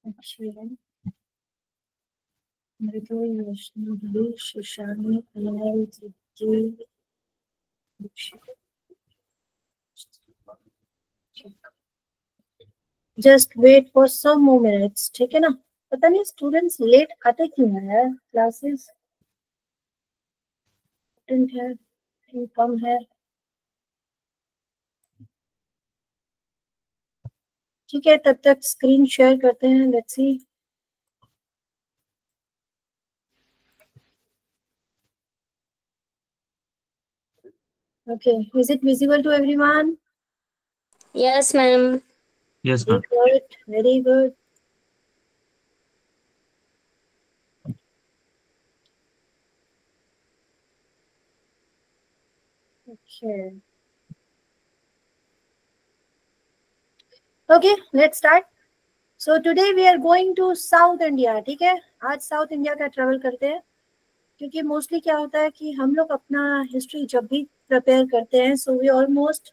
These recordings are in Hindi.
अच्छा, Mridu Vaishnavi Shishani Alay ji. Just wait for some minutes, ठीक है ना। पता नहीं स्टूडेंट्स लेट आते क्यों है यार, क्लासेस है कम है। ठीक है, तब तक स्क्रीन शेयर करते हैं, let's see. Okay, is it visible to everyone? Yes, ma'am. Yes, Very ma'am. good, very good. Okay. Okay, let's start. So today we are going to South India, ठीक है। आज साउथ इंडिया का ट्रेवल करते हैं, क्योंकि मोस्टली क्या होता है कि हम लोग अपना हिस्ट्री जब भी प्रिपेयर करते हैं, so we almost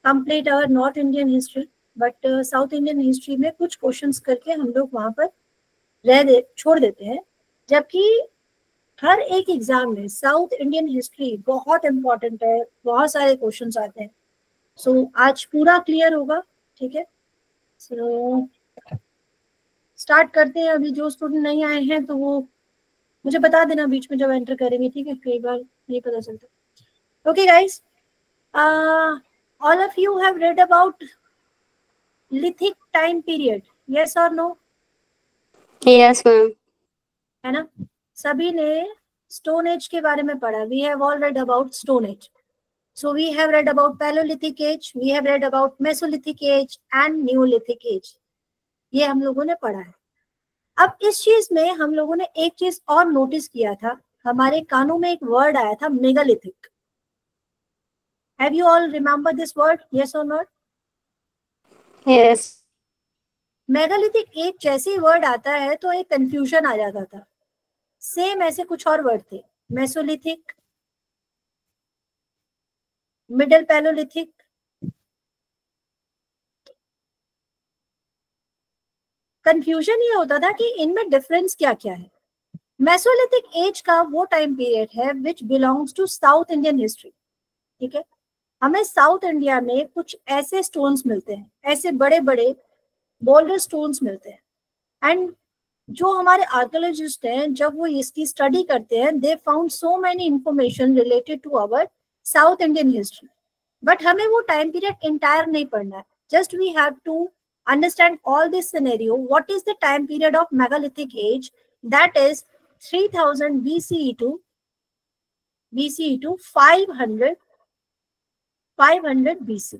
complete our North Indian history, but South Indian history में कुछ क्वेश्चंस करके हम लोग वहां पर छोड़ देते हैं, जबकि हर एक एग्जाम में साउथ इंडियन हिस्ट्री बहुत इंपॉर्टेंट है, बहुत सारे क्वेश्चंस आते हैं। सो आज पूरा क्लियर होगा, ठीक है। सो स्टार्ट करते हैं। अभी जो स्टूडेंट नहीं आए हैं तो वो मुझे बता देना बीच में जब एंटर करेंगे, ठीक है, कई बार नहीं पता चलता। Okay guys, all of you have read about lithic time period, yes और नो? Yes, ma'am. है ना, सभी ने स्टोन एज के बारे में पढ़ा। We have all read about stone age. So we have read about Paleolithic age, we have read about Mesolithic age and Neolithic age. ये हम लोगों ने पढ़ा है। अब इस चीज में हम लोगों ने एक चीज और नोटिस किया था, हमारे कानों में एक वर्ड आया था, megalithic. Have you all remember this word? Yes or not? Yes. Megalithic एक जैसे ही वर्ड आता है तो एक कंफ्यूजन आ जाता था। सेम ऐसे कुछ और वर्ड थे, मेसोलिथिक, मिडिल पैलोलिथिक, कंफ्यूजन ये होता था कि इनमें डिफरेंस क्या क्या है। मेसोलिथिक एज का वो टाइम पीरियड है which belongs to South Indian history, ठीक है। हमें साउथ इंडिया में कुछ ऐसे स्टोन्स मिलते हैं, ऐसे बड़े बड़े बोल्डर स्टोन्स मिलते हैं, एंड जो हमारे आर्कियोलॉजिस्ट हैं जब वो इसकी स्टडी करते हैं, they found so many information related to our South Indian history. But हमें वो टाइम पीरियड इंटायर नहीं पढ़ना है, just we have to understand all this scenario. What is the time period of megalithic age? That is 3000 BCE to 500 BC.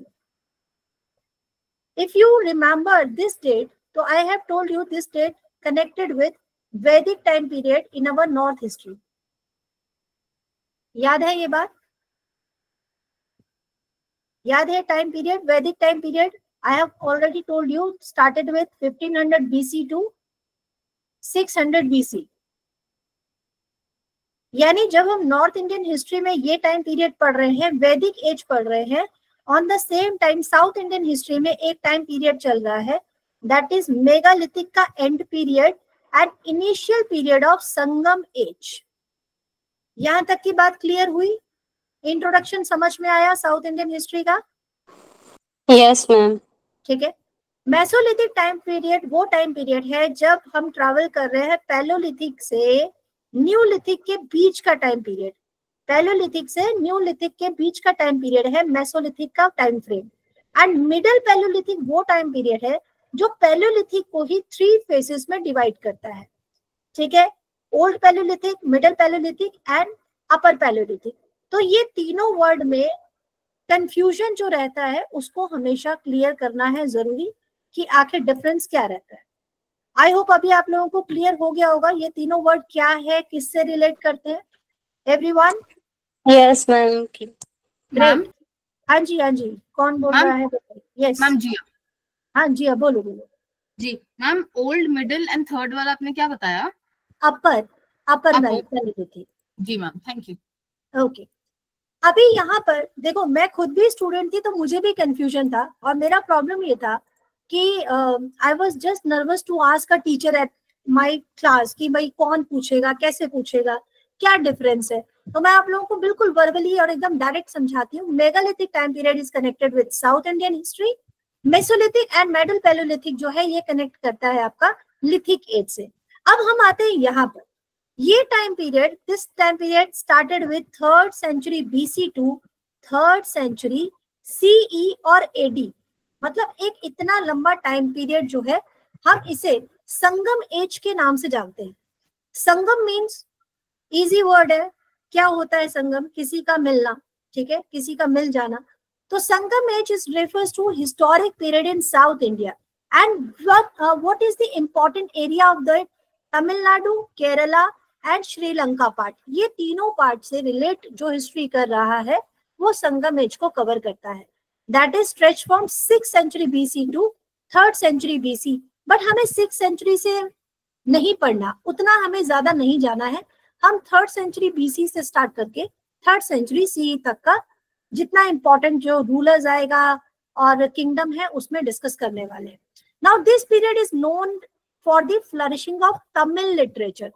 If you remember this date, so I have told you this date connected with Vedic time period in our North history. याद है ये बात? याद है टाइम पीरियड, वैदिक time period? I have already told you started with 1500 BC to 600 BC. यानी जब हम नॉर्थ इंडियन हिस्ट्री में ये टाइम पीरियड पढ़ रहे हैं, वैदिक एज पढ़ रहे हैं, on the same time South Indian history में एक टाइम पीरियड चल रहा है, दैट इज मेगालिथिक का end period and initial period of Sangam age. यहां तक की बात क्लियर हुई? इंट्रोडक्शन समझ में आया साउथ इंडियन हिस्ट्री का? Yes, ma'am. ठीक है। मेसोलिथिक टाइम पीरियड वो टाइम पीरियड है जब हम ट्रैवल कर रहे हैं पैलोलिथिक से न्यूलिथिक के बीच का टाइम पीरियड। पैलोलिथिक से न्यूलिथिक के बीच का टाइम पीरियड है मेसोलिथिक का time frame. And middle palaeolithic वो टाइम पीरियड है जो पैलोलिथिक को ही 3 फेजेस में डिवाइड करता है, ठीक है। Old palaeolithic, middle palaeolithic and upper palaeolithic. तो ये तीनों वर्ड में कंफ्यूजन जो रहता है उसको हमेशा क्लियर करना है जरूरी, कि आखिर डिफरेंस क्या रहता है। आई होप अभी आप लोगों को क्लियर हो गया होगा ये तीनों वर्ड क्या है, किससे रिलेट करते हैं। एवरीवन? Yes, ma'am. ग्रेट। हाँ जी, हाँ जी, कौन बोल रहा है? Yes ma'am Jiya. हाँ जी, बोलो बोलो जी ma'am, old middle and third वाला आपने क्या बताया? Upper palaeolithic. जी मैम, थैंक यू। ओके, अभी यहाँ पर देखो, मैं खुद भी स्टूडेंट थी तो मुझे भी कंफ्यूजन था, और मेरा प्रॉब्लम ये था कि I was just nervous to ask a teacher at my class कि भाई कौन पूछेगा, कैसे पूछेगा, क्या डिफरेंस है। तो मैं आप लोगों को बिल्कुल वर्बली और एकदम डायरेक्ट समझाती हूँ। Megalithic time period is connected with south Indian history. Mesolithic and middle Palaeolithic जो है ये कनेक्ट करता है आपका लिथिक एज से। अब हम आते हैं यहाँ पर, ये time period, this time period started with 3rd century BC to 3rd century CE और AD। मतलब एक इतना लंबा टाइम पीरियड जो है हम इसे संगम एज के नाम से जानते हैं। संगम मीन्स इजी वर्ड है, क्या होता है संगम? किसी का मिलना, ठीक है, किसी का मिल जाना। तो Sangam age is refers to historic period in south India and what is the important area of the Tamil Nadu, Kerala and Sri Lanka part. ये तीनों पार्ट से रिलेट जो हिस्ट्री कर रहा है वो संगम एज को कवर करता है। That is stretch from 6th century BC to 3rd century BC। But हमें 6th सेंचुरी से नहीं पढ़ना, उतना हमें ज्यादा नहीं जाना है। हम 3rd सेंचुरी BC से स्टार्ट करके 3rd सेंचुरी CE तक का जितना इंपॉर्टेंट जो रूलर्स आएगा और किंगडम है उसमें डिस्कस करने वाले हैं। Now this period is known for the flourishing of Tamil literature.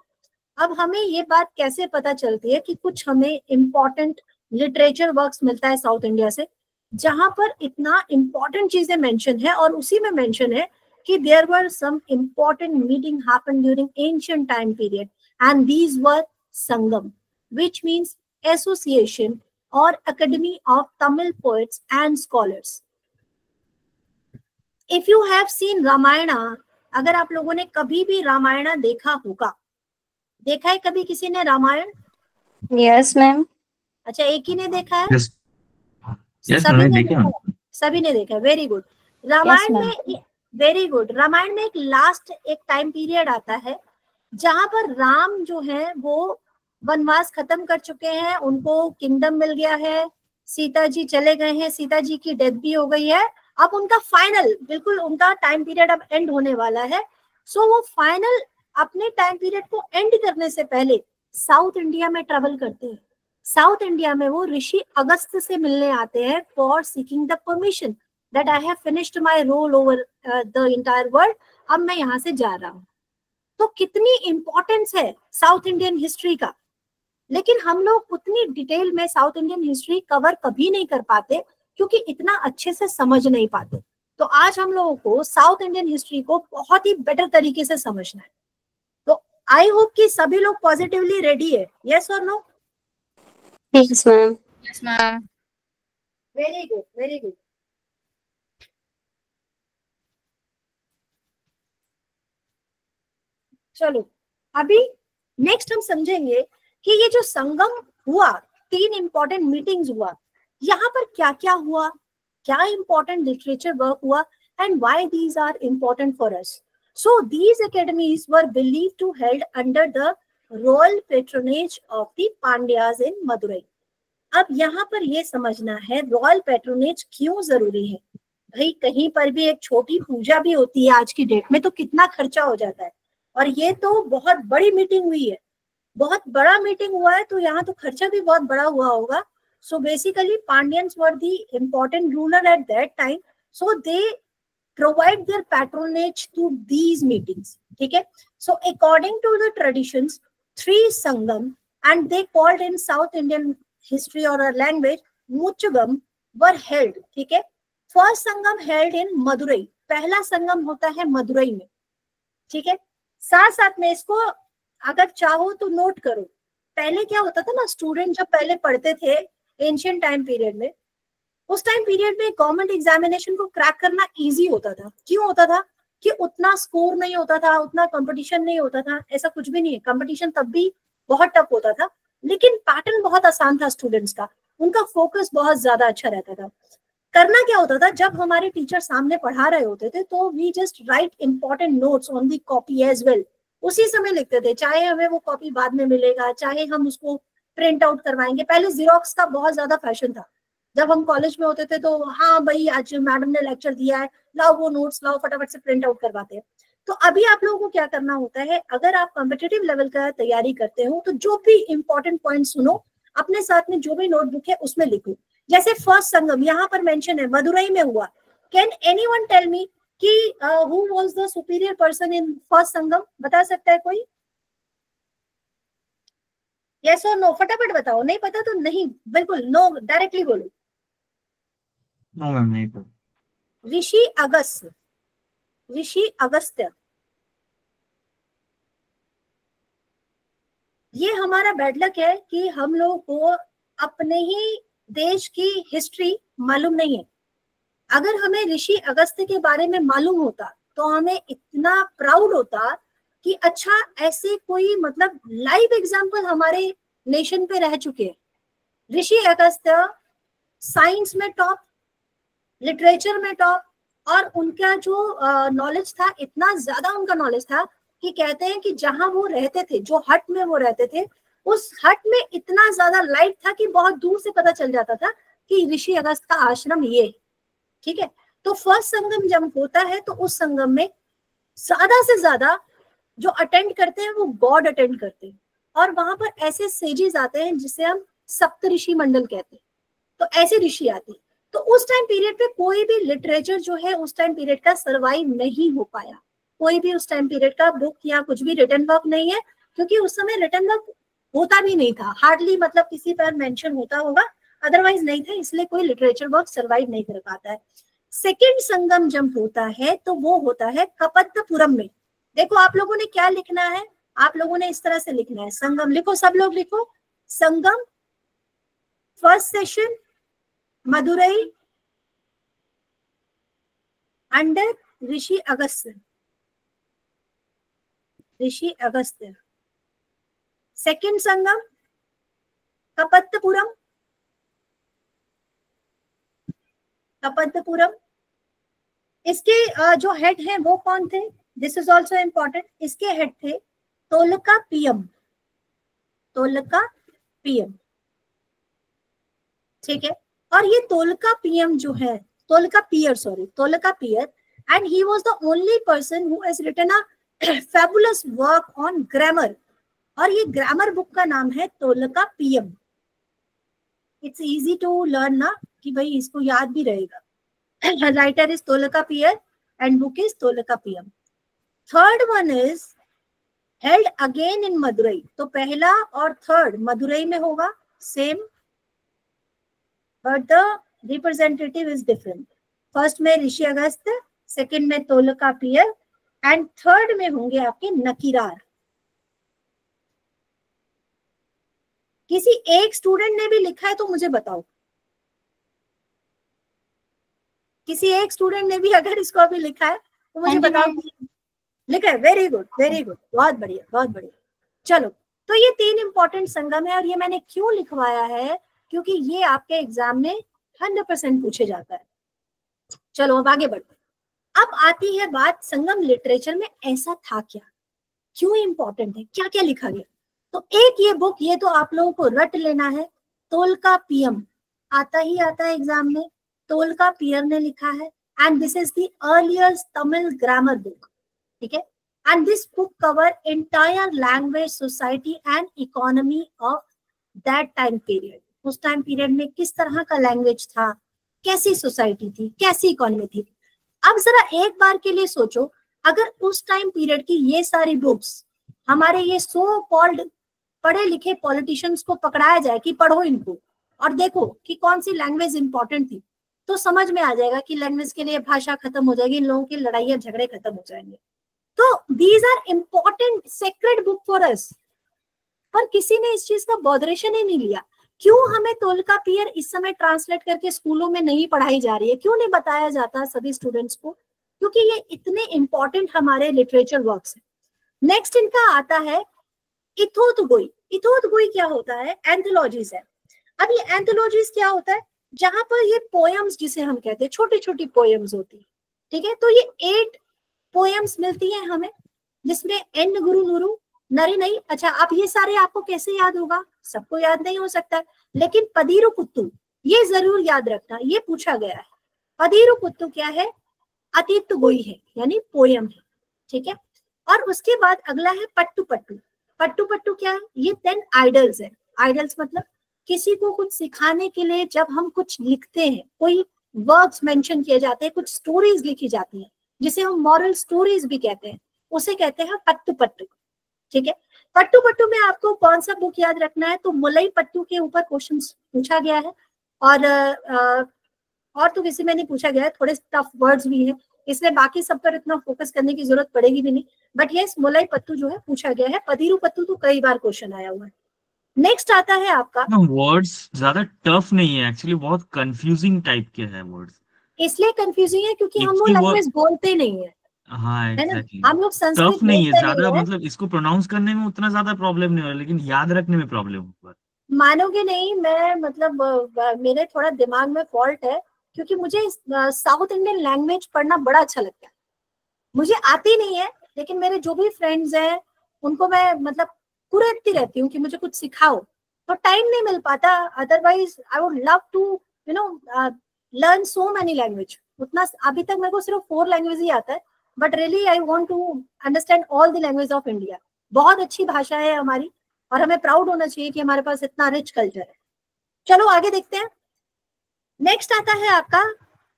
अब हमें ये बात कैसे पता चलती है कि कुछ हमें इंपॉर्टेंट लिटरेचर वर्क्स मिलता है साउथ इंडिया से, जहां पर इतना इंपॉर्टेंट चीजें मेंशन है और उसी में मेंशन है कि there were some important meeting happened during ancient time period and these were Sangam, which means association और academy of Tamil poets and scholars. If you have seen Ramayana, अगर आप लोगों ने कभी भी रामायणा देखा होगा, देखा है कभी किसी ने रामायण? Yes ma'am. अच्छा, एक ही ने देखा है? यस सभी ने देखा है। सभी ने देखा, वेरी गुड। रामायण में, वेरी गुड, रामायण में एक लास्ट एक टाइम पीरियड आता है जहां पर राम जो है वो वनवास खत्म कर चुके हैं, उनको किंगडम मिल गया है, सीता जी चले गए हैं, सीता जी की डेथ भी हो गई है। अब उनका फाइनल, बिल्कुल उनका टाइम पीरियड अब एंड होने वाला है। सो वो फाइनल अपने टाइम पीरियड को एंड करने से पहले साउथ इंडिया में ट्रेवल करते हैं। साउथ इंडिया में वो ऋषि अगस्त से मिलने आते हैं for seeking the permission that I have finished my roll over the entire world, अब मैं यहाँ से जा रहा हूँ। तो कितनी इंपॉर्टेंस है साउथ इंडियन हिस्ट्री का, लेकिन हम लोग उतनी डिटेल में साउथ इंडियन हिस्ट्री कवर कभी नहीं कर पाते क्योंकि इतना अच्छे से समझ नहीं पाते। तो आज हम लोगों को साउथ इंडियन हिस्ट्री को बहुत ही बेटर तरीके से समझना है। तो आई होप कि सभी लोग पॉजिटिवली रेडी है, यस और no? Yes ma'am. Yes ma'am. Very good, very good. चलो अभी नेक्स्ट हम समझेंगे कि ये जो संगम हुआ, 3 इंपॉर्टेंट मीटिंग्स हुआ, यहाँ पर क्या क्या हुआ, क्या इंपॉर्टेंट लिटरेचर वर्क हुआ and why these are important for us. So these academies were believed to held under the royal patronage of the Pandyas in Madurai. अब यहाँ पर ये समझना है रॉयल पेट्रोनेज क्यों जरूरी है। भाई कहीं पर भी एक छोटी पूजा भी होती है आज की डेट में तो कितना खर्चा हो जाता है, और ये तो बहुत बड़ी मीटिंग हुई है, बहुत बड़ा मीटिंग हुआ है, तो यहाँ तो खर्चा भी बहुत बड़ा हुआ होगा। So basically Pandyans were the important ruler at that time, so they provide their patronage to these meetings, ठीक है। So according to the traditions 3 Sangam and they called in south Indian history और लैंग्वेज मुचगम वर हेल्ड, ठीक है। First Sangam held in Madurai, पहला संगम होता है मदुरई में, ठीक है। साथ साथ में इसको अगर चाहो तो नोट करो, पहले क्या होता था ना, स्टूडेंट जब पहले पढ़ते थे एंशिएंट टाइम पीरियड में, उस टाइम पीरियड में गवर्नमेंट एग्जामिनेशन को क्रैक करना इजी होता था। क्यों होता था? कि उतना स्कोर नहीं होता था, उतना कंपटीशन नहीं होता था, ऐसा कुछ भी नहीं है, कंपटीशन तब भी बहुत टफ होता था, लेकिन पैटर्न बहुत आसान था स्टूडेंट्स का, उनका फोकस बहुत ज्यादा अच्छा रहता था। करना क्या होता था, जब हमारे टीचर सामने पढ़ा रहे होते थे तो we just write important notes on the copy as well, उसी समय लिखते थे, चाहे हमें वो कॉपी बाद में मिलेगा, चाहे हम उसको प्रिंट आउट करवाएंगे। पहले जीरोक्स का बहुत ज्यादा फैशन था, जब हम कॉलेज में होते थे तो हाँ भाई आज मैडम ने लेक्चर दिया है, लाओ वो नोट्स लाओ, फटाफट से प्रिंट आउट करवाते हैं। तो अभी आप लोगों को क्या करना होता है, अगर आप कॉम्पिटिटिव लेवल का तैयारी करते हो तो जो भी इंपॉर्टेंट पॉइंट सुनो, अपने साथ में जो भी नोटबुक है उसमें लिखो। जैसे फर्स्ट संगम यहाँ पर मेंशन है मदुरई में हुआ, कैन एनीवन टेल मी कि who was the superior person in first Sangam, बता सकता है कोई? यस और नो, फटाफट बताओ, नहीं पता तो नहीं, बिल्कुल नो डायरेक्टली बोलो। नो मैम, नहीं पता। ऋषि अगस्त्य, ऋषि अगस्त्य। ये हमारा बैड लक है कि हम लोगों को अपने ही देश की हिस्ट्री मालूम नहीं है। अगर हमें ऋषि अगस्त्य के बारे में मालूम होता तो हमें इतना प्राउड होता कि अच्छा ऐसे कोई मतलब लाइव एग्जांपल हमारे नेशन पे रह चुके हैं। ऋषि अगस्त्य साइंस में टॉप, लिटरेचर में टॉप, और उनका जो नॉलेज था, इतना ज्यादा उनका नॉलेज था कि कहते हैं कि जहां वो रहते थे, जो हट में वो रहते थे, उस हट में इतना ज्यादा लाइट था कि बहुत दूर से पता चल जाता था कि ऋषि अगस्त्य का आश्रम ये है। ठीक है, तो फर्स्ट संगम जब होता है तो उस संगम में ज्यादा से ज्यादा जो अटेंड करते हैं वो गॉड अटेंड करते हैं, और वहां पर ऐसे सेजेस आते हैं जिसे हम सप्तऋषि मंडल कहते हैं। तो ऐसे ऋषि आते हैं। तो उस टाइम पीरियड पे कोई भी लिटरेचर जो है उस टाइम पीरियड का सर्वाइव नहीं हो पाया। कोई भी उस टाइम पीरियड का बुक या कुछ भी रिटन वर्क नहीं है, क्योंकि उस समय रिटन वर्क होता भी नहीं था, हार्डली मतलब किसी पर मेंशन होता होगा, अदरवाइज नहीं था, इसलिए कोई लिटरेचर वर्क सर्वाइव नहीं कर पाता है। सेकेंड संगम जब होता है तो वो होता है कपत्तपुरम में। देखो आप लोगों ने क्या लिखना है, आप लोगों ने इस तरह से लिखना है, संगम लिखो, सब लोग लिखो, संगम फर्स्ट सेशन मदुरई अंडर ऋषि अगस्त्य, ऋषि अगस्त्य। सेकंड संगम कपत्तपुरम, कपत्तपुरम। इसके जो हेड हैं वो कौन थे, दिस इज ऑल्सो इम्पोर्टेंट, इसके हेड थे तोलकापियम, तोलकापियम। ठीक है, और ये तोलकापियम जो है, Tolkappiyar sorry, Tolkappiyar, and he was the only person who has written a fabulous work on grammar, और ये ग्रामर बुक का नाम है Tolkappiyam. It's easy to learn ना, कि भाई इसको याद भी रहेगा। Writer is Tolkappiyar and book is Tolkappiyam. Third one is held again in Madurai, तो पहला और थर्ड मदुरई में होगा same, but the representative is different. First में ऋषि अगस्त्य, सेकंड में तोलकापियर, एंड थर्ड में होंगे आपके नकीरार। किसी एक स्टूडेंट ने भी लिखा है तो मुझे बताओ, किसी एक स्टूडेंट ने भी अगर इसको अभी लिखा है तो मुझे बताओ। लिखा है, वेरी गुड वेरी गुड, बहुत बढ़िया बहुत बढ़िया। चलो, तो ये तीन इंपॉर्टेंट संगम है, और ये मैंने क्यों लिखवाया है, क्योंकि ये आपके एग्जाम में 100% पूछे जाता है। चलो अब आगे बढ़ते। अब आती है बात संगम लिटरेचर में ऐसा था क्या, क्यों इंपॉर्टेंट है, क्या क्या लिखा गया। तो एक ये बुक, ये तो आप लोगों को रट लेना है, तोलकापियम, आता ही आता है एग्जाम में, तोलकापियर ने लिखा है, and this is the earliest Tamil grammar book. ठीक है, and this book cover entire language, society and economy of that time period. उस टाइम पीरियड में किस तरह का लैंग्वेज था, कैसी सोसाइटी थी, कैसी इकोनॉमी थी। अब जरा एक बार के लिए सोचो, अगर उस टाइम पीरियड की ये सारी बुक्स हमारे ये सो कॉल्ड पढ़े लिखे पॉलिटिशियंस को पकड़ाया जाए कि पढ़ो इनको और देखो कि कौन सी लैंग्वेज इंपॉर्टेंट थी, तो समझ में आ जाएगा कि लैंग्वेज के लिए भाषा खत्म हो जाएगी, इन लोगों की लड़ाइयां झगड़े खत्म हो जाएंगे। तो these are important sacred book for us, पर किसी ने इस चीज का बॉदरेशन ही नहीं लिया। क्यों हमें तोलकापियर इस समय ट्रांसलेट करके स्कूलों में नहीं पढ़ाई जा रही है, क्यों नहीं बताया जाता सभी स्टूडेंट्स को, क्योंकि ये इतने इंपॉर्टेंट हमारे लिटरेचर वर्क्स हैं। नेक्स्ट इनका आता है इथोतगोई। इथोतगोई क्या होता है, एंथोलॉजीज है। अब ये एंथोलॉजीज क्या होता है, जहां पर ये पोएम्स जिसे हम कहते हैं, छोटी छोटी पोएम्स होती, ठीक है, तो ये 8 पोएम्स मिलती हैं हमें, जिसमें एन गुरु नुरु नरी नहीं। अच्छा, आप ये सारे आपको कैसे याद होगा, सबको याद नहीं हो सकता, लेकिन पदीरु पुत्तु ये जरूर याद रखना, ये पूछा गया है। पदीरु पुत्तु क्या है, अतीत गोई है, यानी पोयम है। ठीक है, और उसके बाद अगला है पट्टू पट्टू। पट्टू पट्टू क्या है, ये 10 आइडल्स है। आइडल्स मतलब किसी को कुछ सिखाने के लिए जब हम कुछ लिखते हैं, कोई वर्ड्स मेंशन किए जाते हैं, कुछ स्टोरीज लिखी जाती हैं, जिसे हम मॉरल स्टोरीज भी कहते हैं, उसे कहते हैं पट्टू पट्टू। ठीक है, पट्टू पट्टू में आपको कौन सा बुक याद रखना है, तो मुलई पट्टू के ऊपर क्वेश्चन पूछा गया है, और तो किसी में नहीं पूछा गया है, थोड़े टफ वर्ड्स भी हैं, इसलिए बाकी सब पर इतना फोकस करने की जरूरत पड़ेगी भी नहीं, बट ये मुलई पट्टू जो है पूछा गया है। पदीरू पत्तू तो कई बार क्वेश्चन आया हुआ है। नेक्स्ट आता है आपका, वर्ड्स ज्यादा टफ नहीं है एक्चुअली, बहुत कंफ्यूजिंग टाइप के हैं वर्ड्स। इसलिए कंफ्यूजिंग है क्योंकि हम वो Actually वो- लैंग्वेज बोलते नहीं है, हाँ है ना, एग्जैक्टली, हम लोग संस्कृत टफ नहीं है बोलते ज्यादा, नहीं है। मतलब इसको प्रोनाउंस करने में उतना ज्यादा प्रॉब्लम नहीं हो रहा, लेकिन याद रखने में प्रॉब्लम होगा। मानोगे नहीं, मैं मतलब मेरे थोड़ा दिमाग में फॉल्ट है, क्योंकि मुझे साउथ इंडियन लैंग्वेज पढ़ना बड़ा अच्छा लगता है। मुझे आती नहीं है, लेकिन मेरे जो भी फ्रेंड्स हैं उनको मैं मतलब कुरेदती रहती हूँ कि मुझे कुछ सिखाओ, तो टाइम नहीं मिल पाता। Otherwise I would love to you know learn so many language. उतना अभी तक मेरे को सिर्फ 4 लैंग्वेज ही आता है, but really I want to understand all the language of India. बहुत अच्छी भाषा है हमारी, और हमें प्राउड होना चाहिए कि हमारे पास इतना रिच कल्चर है। चलो आगे देखते हैं। नेक्स्ट आता है आपका,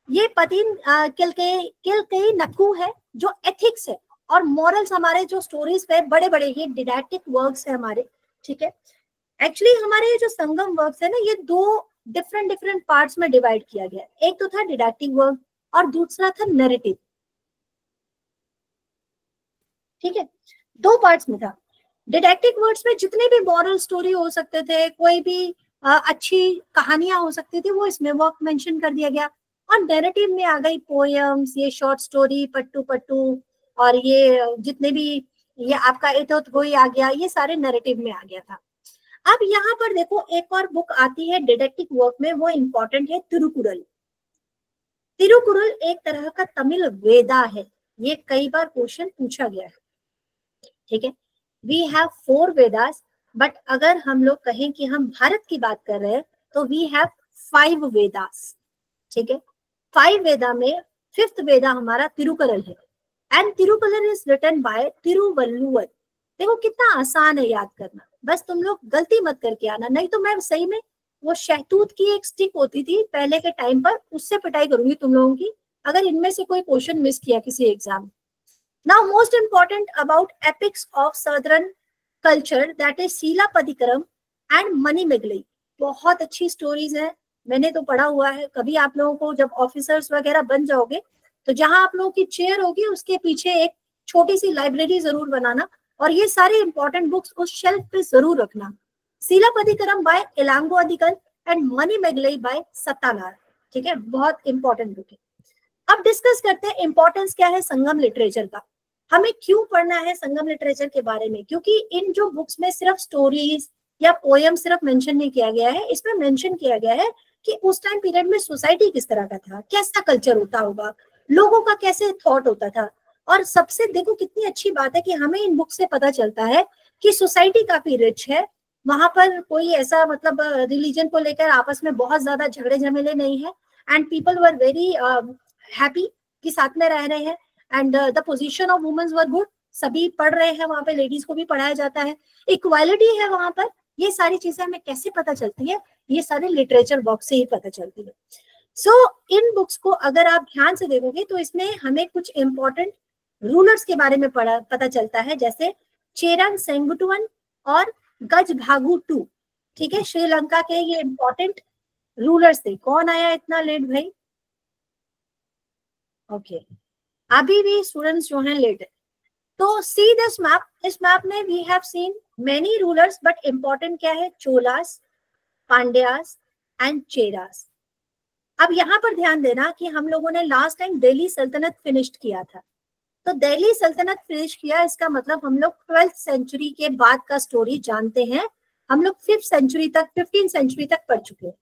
ये पतिन किलकेई नक्कू है, जो एथिक्स है और मॉरल्स हमारे जो स्टोरीज पे बड़े बड़े ये डिडैक्टिक वर्क्स है हमारे। ठीक है, एक्चुअली हमारे ये जो संगम वर्क्स है ना, ये 2 डिफरेंट पार्ट्स में डिवाइड किया गया है। एक तो था डिडैक्टिक वर्क और दूसरा था नैरेटिव। ठीक है, 2 पार्ट्स में था। डिडैक्टिक वर्ड्स में जितने भी मॉरल स्टोरी हो सकते थे, कोई भी अच्छी कहानियां हो सकती थी, वो इसमें वर्क मेंशन कर दिया गया। और नैरेटिव में आ गई पोएम्स, ये शॉर्ट स्टोरी, पट्टू पट्टू, और ये जितने भी, ये आपका एतोत गोई आ गया, ये सारे नैरेटिव में आ गया था। अब यहाँ पर देखो एक और बुक आती है डिडक्टिक वर्क में, वो इंपॉर्टेंट है तिरुकुरल। तिरुकुरल एक तरह का तमिल वेदा है, ये कई बार क्वेश्चन पूछा गया है। ठीक है, वी हैव 4 वेदास, बट अगर हम लोग कहें कि हम भारत की बात कर रहे हैं तो वी हैव 5 वेदास। ठीक है, 5 वेदा में 5th वेदा हमारा तिरुकुरल है, and Thirukkural is written by Thiruvalluvar. देखो कितना आसान है याद करना, बस तुम लोग गलती मत करके आना, नहीं तो मैं सही में वो शहतूत की एक स्टिक होती थी पहले के टाइम पर, उससे पिटाई करूंगी तुम लोगों की अगर इनमें से कोई क्वेश्चन मिस किया किसी exam. Now most important about epics of southern culture, that is Silappatikaram and Manimekalai. बहुत अच्छी स्टोरीज है, मैंने तो पढ़ा हुआ है। कभी आप लोगों को जब ऑफिसर्स वगैरह बन जाओगे तो जहां आप लोगों की चेयर होगी उसके पीछे एक छोटी सी लाइब्रेरी जरूर बनाना, और ये सारे इंपॉर्टेंट बुक्स उस शेल्फ पे जरूर रखना। सीलापतिकरम बाय इलांगो अधिकल एंड मणिमेगलई बाय सत्तानार। ठीक है, बहुत इंपॉर्टेंट बुक है। अब डिस्कस करते हैं इंपॉर्टेंस क्या है संगम लिटरेचर का, हमें क्यों पढ़ना है संगम लिटरेचर के बारे में। क्योंकि इन जो बुक्स में सिर्फ स्टोरीज या पोएम सिर्फ मेंशन नहीं किया गया है, इसमें मेंशन किया गया है कि उस टाइम पीरियड में सोसाइटी किस तरह का था, कैसा कल्चर होता होगा, लोगों का कैसे थॉट होता था। और सबसे देखो कितनी अच्छी बात है कि हमें इन बुक से पता चलता है कि सोसाइटी काफी रिच है, वहां पर कोई ऐसा मतलब रिलीजन को लेकर आपस में बहुत ज्यादा झगड़े झमेले नहीं है, and people were very happy कि साथ में रह रहे हैं, and the position of womens were good, सभी पढ़ रहे हैं वहां पे, लेडीज को भी पढ़ाया जाता है, इक्वालिटी है वहां पर। ये सारी चीजें हमें कैसे पता चलती है, ये सारे लिटरेचर बुक से ही पता चलती है। सो इन बुक्स को अगर आप ध्यान से देखोगे तो इसमें हमें कुछ इंपॉर्टेंट रूलर्स के बारे में पता चलता है, जैसे चेरन सेंगुटुवन और गज भागु टू। ठीक है, श्रीलंका के ये इंपॉर्टेंट रूलर्स थे। कौन आया इतना लेट भाई? ओके, अभी भी स्टूडेंट्स जो हैं लेट है। तो सी दिस मैप, इस मैप में we have seen many rulers, but important क्या है? चोलास, पांड्यास एंड चेरास। अब यहाँ पर ध्यान देना कि हम लोगों ने लास्ट टाइम दिल्ली सल्तनत फिनिश्ड किया था, तो दिल्ली सल्तनत फिनिश किया, इसका मतलब हम लोग 12th सेंचुरी के बाद का स्टोरी जानते हैं। हम लोग 5th सेंचुरी तक, 15th सेंचुरी तक पढ़ चुके हैं।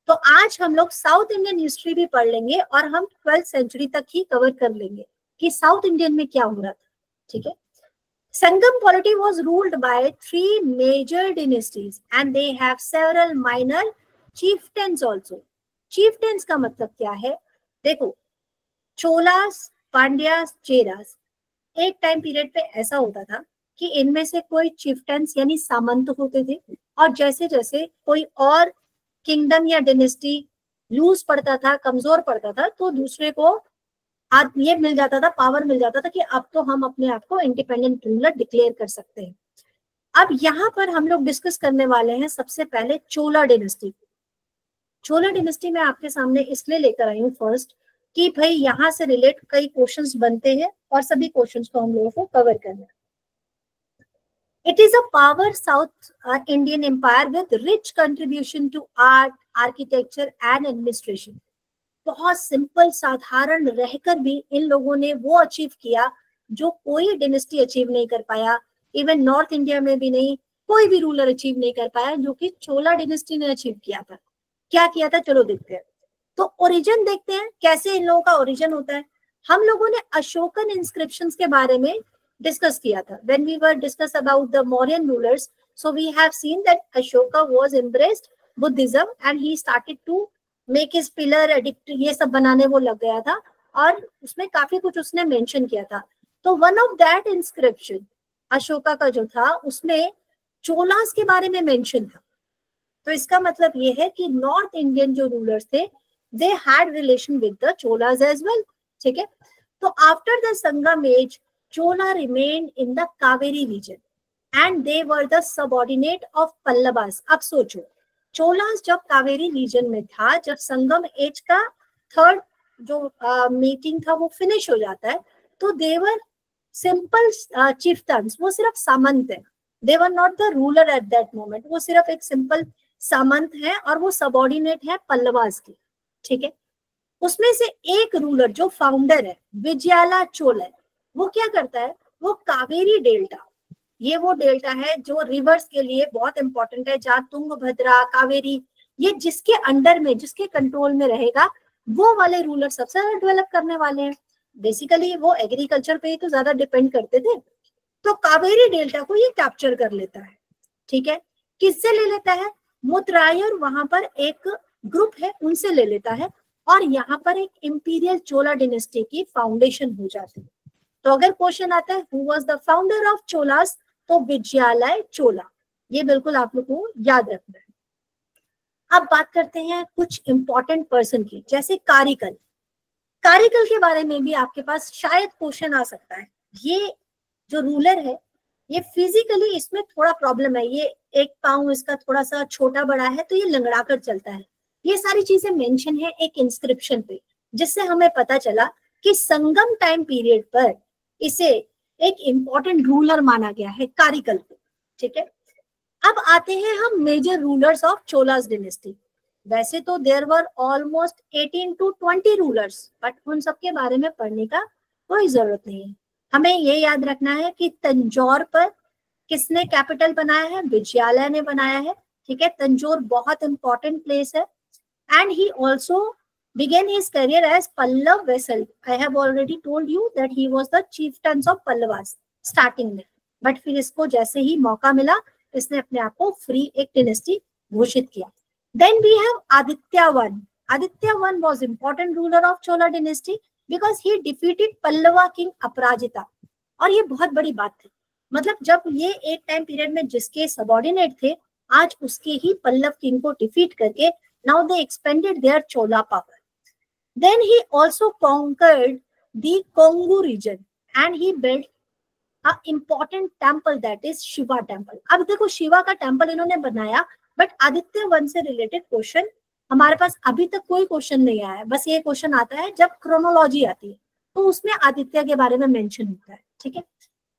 तो आज हम लोग साउथ इंडियन हिस्ट्री भी पढ़ लेंगे और हम 12th सेंचुरी तक ही कवर कर लेंगे कि साउथ इंडियन में क्या हो रहा था। ठीक है, संगम polity was ruled by 3 major dynasties and they have several minor chieftains also. chieftains का मतलब क्या है? देखो, चोलास, पांड्यास, चेरास, एक टाइम पीरियड पे ऐसा होता था कि इनमें से कोई चिफ्टेंस यानी सामंत होते थे, और जैसे जैसे कोई और किंगडम या डिनेस्टी लूज पड़ता था, कमजोर पड़ता था, तो दूसरे को आज ये मिल जाता था, पावर मिल जाता था कि अब तो हम अपने आप को इंडिपेंडेंट रूलर डिक्लेयर कर सकते हैं। अब यहाँ पर हम लोग डिस्कस करने वाले हैं सबसे पहले चोला डिनेस्टी। चोला डिनेस्टी में आपके सामने इसलिए लेकर आई हूँ फर्स्ट कि भाई यहाँ से रिलेट कई क्वेश्चंस बनते हैं और सभी क्वेश्चंस को हम लोगों को कवर करना है। It is a power South Indian empire with rich contribution to art, architecture and administration. बहुत सिंपल साधारण रहकर भी इन लोगों ने वो अचीव किया जो कोई डिनेस्टी अचीव नहीं कर पाया, इवन नॉर्थ इंडिया में भी नहीं, कोई भी रूलर अचीव नहीं कर पाया जो कि चोला डिनेस्टी ने अचीव किया था। क्या किया था, चलो देखते हैं। तो ओरिजिन देखते हैं कैसे इन लोगों का ओरिजिन होता है। हम लोगों ने अशोकन इंस्क्रिप्शंस के बारे में डिस्कस किया था when we were discuss about the Mauryan rulers. So we have seen that Ashoka was embraced Buddhism and he started to make his pillar edict, ये सब बनाने वो लग गया था और उसमें काफी कुछ उसने मेंशन किया था। तो one of that inscription Ashoka का जो था उसमें चोलास के बारे में मेंशन था। तो इसका मतलब ये है कि नॉर्थ इंडियन जो रूलर्स थे they had relation with the Cholas as well. ठीक है, तो after the Sangam age Chola remained in the Kaveri region and they were the subordinate of Pallavas. अब सोचो, चोलास जब कावेरी रीजन में था, जब संगम एज का थर्ड जो मीटिंग था वो फिनिश हो जाता है, तो they were simple chieftains, वो सिर्फ सामंत है। They were not the ruler at that moment, वो सिर्फ एक सिंपल सामंत है और वो सबॉर्डिनेट है पल्लवास के। ठीक है, उसमें से एक रूलर जो फाउंडर है विजयाला चोल है, वो क्या करता है, वो कावेरी डेल्टा, ये वो डेल्टा है जो रिवर्स के लिए बहुत इंपॉर्टेंट है, जहाँ तुंगभद्रा कावेरी ये जिसके अंडर में जिसके कंट्रोल में रहेगा वो वाले रूलर सबसे ज्यादा डेवलप करने वाले हैं। बेसिकली वो एग्रीकल्चर पे ही तो ज्यादा डिपेंड करते थे। तो कावेरी डेल्टा को ये कैप्चर कर लेता है। ठीक है, किससे ले लेता है, मुतरायर वहां पर एक ग्रुप है उनसे ले लेता है और यहाँ पर एक इंपीरियल चोला डिनेस्टी की फाउंडेशन हो जाती है। तो अगर क्वेश्चन आता है who was the founder of Cholas, तो विजयालय चोला, ये बिल्कुल आप लोग को याद रखना है। अब बात करते हैं कुछ इंपॉर्टेंट पर्सन की, जैसे कारिकल। कारिकल के बारे में भी आपके पास शायद क्वेश्चन आ सकता है। ये जो रूलर है ये फिजिकली इसमें थोड़ा प्रॉब्लम है, ये एक पाँव इसका थोड़ा सा छोटा बड़ा है तो ये लंगड़ा कर चलता है। ये सारी चीजें मेंशन है एक इंस्क्रिप्शन पे, जिससे हमें पता चला कि संगम टाइम पीरियड पर इसे एक इंपॉर्टेंट रूलर माना गया है, कारिकल को। ठीक है, अब आते हैं हम major rulers of Cholas dynasty. वैसे तो there were almost 18 to 20 rulers, but उन सब के बारे में पढ़ने का कोई जरूरत नहीं है। हमें ये याद रखना है कि तंजौर पर किसने कैपिटल बनाया है, विजयालय ने बनाया है। ठीक है, तंजौर बहुत इंपॉर्टेंट प्लेस है and he also began his career as Pallav vassal. I have already told you that he was the chieftains of Pallavas starting में, but फिर इसको जैसे ही मौका मिला इसने अपने आप को फ्री एक डिनेस्टी घोषित किया। Then we have Aditya I. Aditya I was important ruler of Chola dynasty because he defeated Pallava king अपराजिता। और ये बहुत बड़ी बात थी, मतलब जब ये एक टाइम पीरियड में जिसके सबॉर्डिनेट थे आज उसके ही पल्लव किंग को डिफीट करके now they expanded their Chola power. Then he also conquered the Kongu region and he built a important temple that is Shiva temple. अब देखो शिवा का टेम्पल इन्होंने बनाया, बट आदित्य वन से रिलेटेड क्वेश्चन हमारे पास अभी तक कोई क्वेश्चन नहीं आया है। बस ये क्वेश्चन आता है जब क्रोनोलॉजी आती है तो उसमें आदित्य के बारे में मेंशन होता है। ठीक है,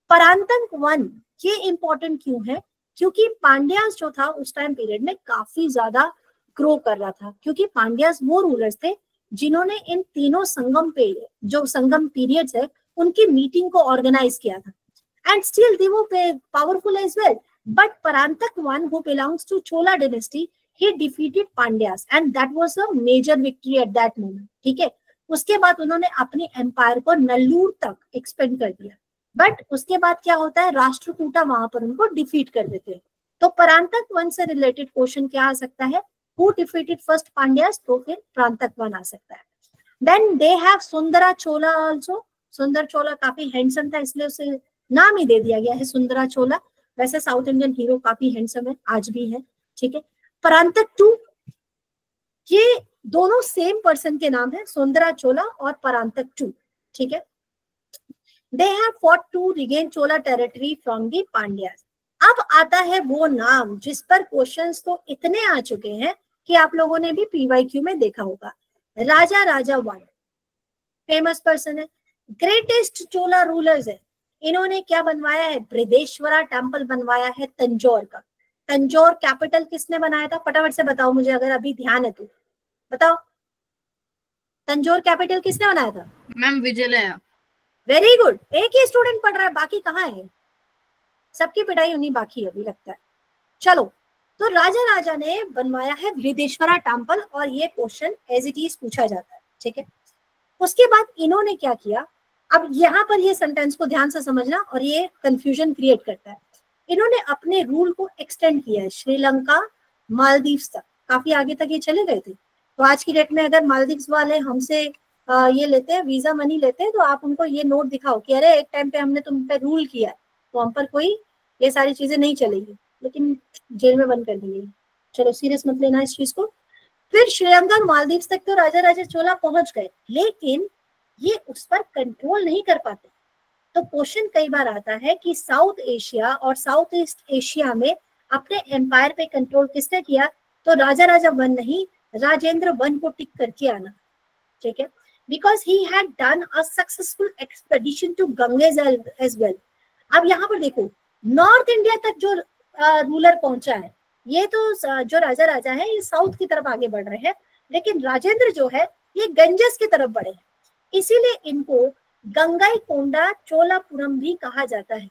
परांतक वन ये इंपॉर्टेंट क्यों है, क्योंकि पांड्यास जो था उस टाइम पीरियड में काफी ज्यादा ग्रो कर रहा था, क्योंकि पांड्यास वो रूलर्स थे जिन्होंने इन तीनों संगम पे जो संगम पीरियड्स है उनकी मीटिंग को ऑर्गेनाइज किया था एंड स्टिल दे वो powerful as well. But Parantaka one who belongs to Chola dynasty he defeated Pandyas and that was a major victory at that moment. ठीक है, उसके बाद उन्होंने अपने एम्पायर को नल्लूर तक एक्सपेंड कर दिया, बट उसके बाद क्या होता है, राष्ट्रकूटा वहां पर उनको डिफीट कर देते हैं। तो परांतक वन से रिलेटेड क्वेश्चन क्या आ सकता है, Who defeated first Pandyas, तो फिर प्रांतक वन आ सकता है। Then they have Sundara Chola also. सुंदर चोला काफी हैंडसम था इसलिए उसे नाम ही दे दिया गया है सुंदरा चोला। वैसे साउथ इंडियन हीरो काफी हैंडसम है, आज भी है। ठीक है, परांतक टू, ये दोनों सेम पर्सन के नाम है, सुंदरा चोला और परांतक टू। ठीक है। They have fought to regain Chola territory from the Pandyas. अब आता है वो नाम जिस पर क्वेश्चंस तो इतने आ चुके हैं कि आप लोगों ने भी पीवाईक्यू में देखा होगा। राजा राजा वन फेमस पर्सन है, ग्रेटेस्ट चोला रूलर्स है। इन्होंने क्या बनवाया है? बृहदेश्वरा टेम्पल बनवाया है तंजौर का। तंजौर कैपिटल किसने बनाया था? फटाफट से बताओ मुझे, अगर अभी ध्यान है तो बताओ। तंजौर कैपिटल किसने बनाया था? मैम विजयलया। वेरी गुड, एक ही स्टूडेंट पढ़ रहा है, बाकी कहाँ है? सबकी पिटाई उन्हीं बाकी अभी लगता है। चलो, तो राजा राजा ने बनवाया है बृहदेश्वरा टेम्पल और ये क्वेश्चन एज इट इज पूछा जाता है, ठीक है। उसके बाद इन्होंने क्या किया, अब यहाँ पर ये सेंटेंस को ध्यान से समझना और ये कंफ्यूजन क्रिएट करता है। इन्होंने अपने रूल को एक्सटेंड किया है श्रीलंका मालदीव्स तक, काफी आगे तक ये चले गए थे। तो आज की डेट में अगर मालदीव्स वाले हमसे ये लेते हैं, वीजा मनी लेते हैं, तो आप उनको ये नोट दिखाओ कि अरे एक टाइम पे हमने तुम पे रूल किया, तो हम पर कोई ये सारी चीजें नहीं चलेगी, लेकिन जेल में बंद कर दी गई। चलो सीरियस मत लेना इस चीज को। फिर श्रीलंका और मालदीव्स तक तो राजा राजा चोला पहुंच गए, लेकिन ये उस पर कंट्रोल नहीं कर पाते। तो क्वेश्चन कई बार आता है कि साउथ एशिया और साउथ ईस्ट एशिया में अपने एम्पायर पे कंट्रोल किसने किया? तो राजा राजा वन नहीं, राजेंद्र वन को टिक करके आना, ठीक है। Because he had done a successful expedition to Ganges as well. अब यहाँ पर देखो, नॉर्थ इंडिया तक जो रूलर पहुंचा है, ये तो जो राजा राजा है ये साउथ की तरफ आगे बढ़ रहे हैं, लेकिन राजेंद्र जो है ये गंजेस की तरफ बढ़े हैं, इसीलिए इनको गंगाईकोंडा चोलापुरम भी कहा जाता है।